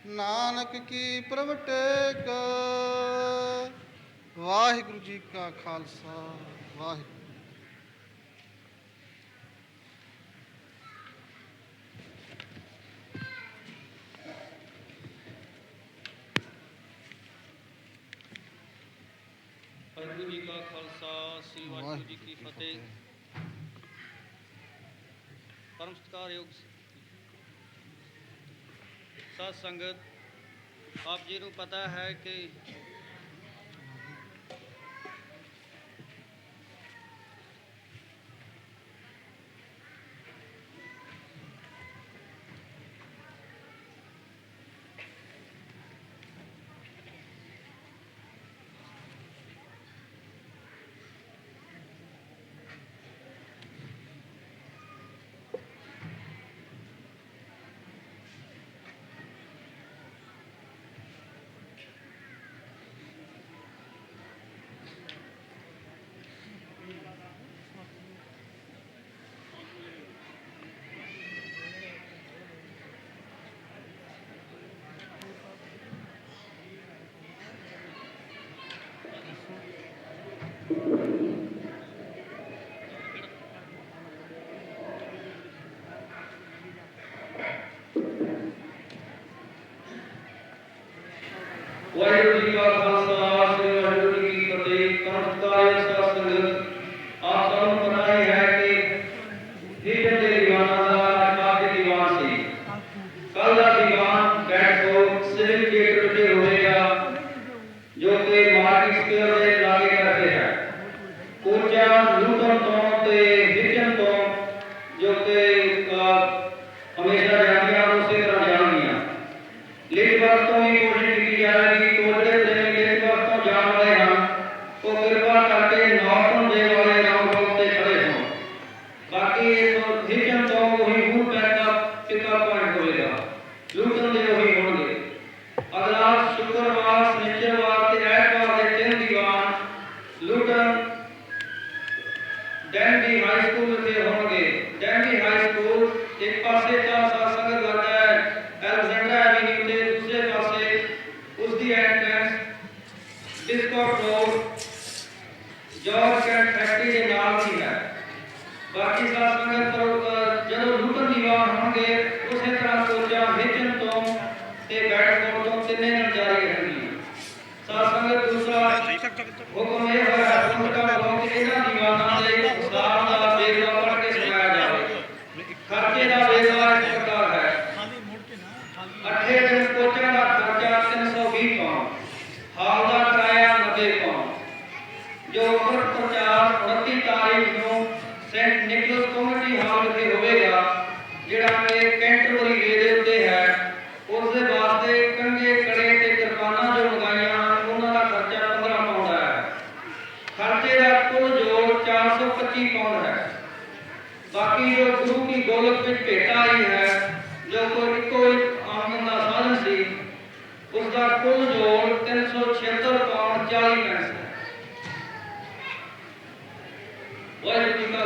ਨਾਨਕ ਕੀ ਪ੍ਰਵਟੇਕ। ਵਾਹਿਗੁਰੂ ਜੀ ਕਾ ਖਾਲਸਾ ਵਾਹਿਗੁਰੂ। ਵਾਹਿਗੁਰੂ ਜੀ ਕਾ ਖਾਲਸਾ ਸ੍ਰੀ ਵਾਹਿਗੁਰੂ ਜੀ ਕੀ ਫਤਿਹ। ਪਰਮ ਸਤਿਕਾਰਯੋਗ ਸਾਧ ਸੰਗਤ, ਆਪ ਜੀ ਨੂੰ ਪਤਾ ਹੈ ਕਿ ਵਾਹਿਗੁਰੂ ਜੀ ਕਾ ਖਾਲਸਾ ਸ੍ਰੀ ਵਾਹਿਗੁਰੂ ਜੀ ਕੀ ਫਤਿਹ। ਪਰਮ ਸਤਿਕਾਰਯੋਗ ਸਾਧ ਸੰਗਤ, ਆਪ ਸਭ ਨੂੰ ਪਤਾ ਹੀ ਹੈ ਕਿ ਹੀਟਰ ਦੇ ਦੀਵਾਨਾਂ ਦਾ ਅੱਜ ਦੇ ਦੀਵਾਨ ਸੀ। ਕੱਲ ਦਾ ਦੀਵਾਨ ਬੈਠੋ ਸਿਵਲ ਥੀਏਟਰ ਤੇ ਹੋਵੇਗਾ ਜੋ ਕਿ ਮਾਰਕੀਟ ਸਕੁਅਰ ਦੇ ਲਾਗੇ ਕਰਦੇ ਹੈ। ਕੋਚਾਂ ਲੂਟਨ ਤੋਂ ਤੇ ਵਿਚਨ ਤੋਂ ਜੋ ਕਿ ਹਮੇਸ਼ਾ ਜਾਂਦੀਆਂ ਉਸੇ ਤਰ੍ਹਾਂ ਜਾਣਗੀਆਂ। ਲੇਟ ਵਕਤ ਤੋਂ ਹੀ ਕੋਸ਼ਿਸ਼ ਕੀਤੀ ਜਾਏਗੀ। ਕੋਲਡੇ ਦੇ ਲੇਟ ਵਕਤ ਤੋਂ ਜਾਣ ਵਾਲੇ ਹਨ ਉਹ ਕਿਰਪਾ ਕਰਕੇ ਨੌਰਥਨ ਦੇ ਵਾਲੇ ਰਾਉਂਡ ਰੋਡ ਤੇ ਖੜੇ ਹੋਣ। ਬਾਕੀ ਹਿਚਨ ਤੋਂ ਉਹੀ ਮੂਵ ਪਿਕਅਪ ਪੁਆਇੰਟ ਹੋਵੇਗਾ। ਲੂਟਨ ਦੇ ਉਹੀ ਹੋਣਗੇ। ਅਗਲਾ ਸ਼ੁੱਕਰਵਾਰ, ਸ਼ਨੀਚਰਵਾਰ ਤੇ ਐਤਵਾਰ ਦੇ 3 ਦੀਵਾਨ ਲੂਟਨ ਡੈਂਡੀ ਹਾਈ ਸਕੂਲ ਤੇ ਹੋਣਗੇ। ਡੈਂਡੀ ਹਾਈ ਸਕੂਲ ਇੱਕ ਪਾਸੇ ਤਾਂ ਸਾਧ ਸੰਗਤ ਲੱਗਦਾ ਹੈ ਐਲੈਗਜ਼ੈਂਡਰ ਐਵੀਨਿਊ ਦੇ ਦੂਸਰੇ ਪਾਸੇ ਉਸਦੀ ਐਂਟਰੈਂਸ ਡਿਸਕੋਟ ਰੋਡ ਜਾਰਜ ਕੈਂਟ ਫੈਕਟਰੀ ਦੇ ਨਾਲ ਹੀ ਹੈ। ਬਾਕੀ ਸਾਧ ਸੰਗਤ ਜਦੋਂ ਲੂਟਨ ਦੀਵਾਨ ਹੋਣਗੇ ਉਸੇ ਤਰ੍ਹਾਂ ਕੋਚਾਂ ਹਿਚਨ ਤੋਂ ਤੇ ਬੈਟਫੋਰਡ ਤੋਂ ਤਿੰਨੇ ਦਿਨ ਜਾਰੀ ਰਹਿਣਗੀਆਂ। ਸਾਧ ਸੰਗਤ ਦੂਸਰਾ ਹੁਕਮ ਇਹ ਹੈ ਉਨ੍ਹਾਂ ਬਲੌਕ ਇਹਨਾਂ ਦੀਵਾਨਾਂ ਦੇ ਉਸਤਾਦ ਦਾ ਵੇਰਵਾ ਪੜ੍ਹ ਕੇ ਸੁਣਾਇਆ ਜਾਵੇ। ਖਰਚੇ ਦਾ ਵੇਰਵਾ ਇਸ ਪ੍ਰਕਾਰ ਹੈ। 8 ਦਿਨ ਕੋਚਾਂ ਦਾ ਖਰਚਾ 320 ਪਾਉਂਡ, ਹਾਲ ਦਾ ਕਿਰਾਇਆ 90 ਪਾਉਂਡ, ਜੋ ਮੁੱਖ ਪ੍ਰਚਾਰ 29 बाकी जो गुरु की गोलक में भेट आई है जो कोई इको एक आमदन का साधन सी उसका कुल जोड़ 376 पाउंड 40 पैसे। वाहिगुरू जी का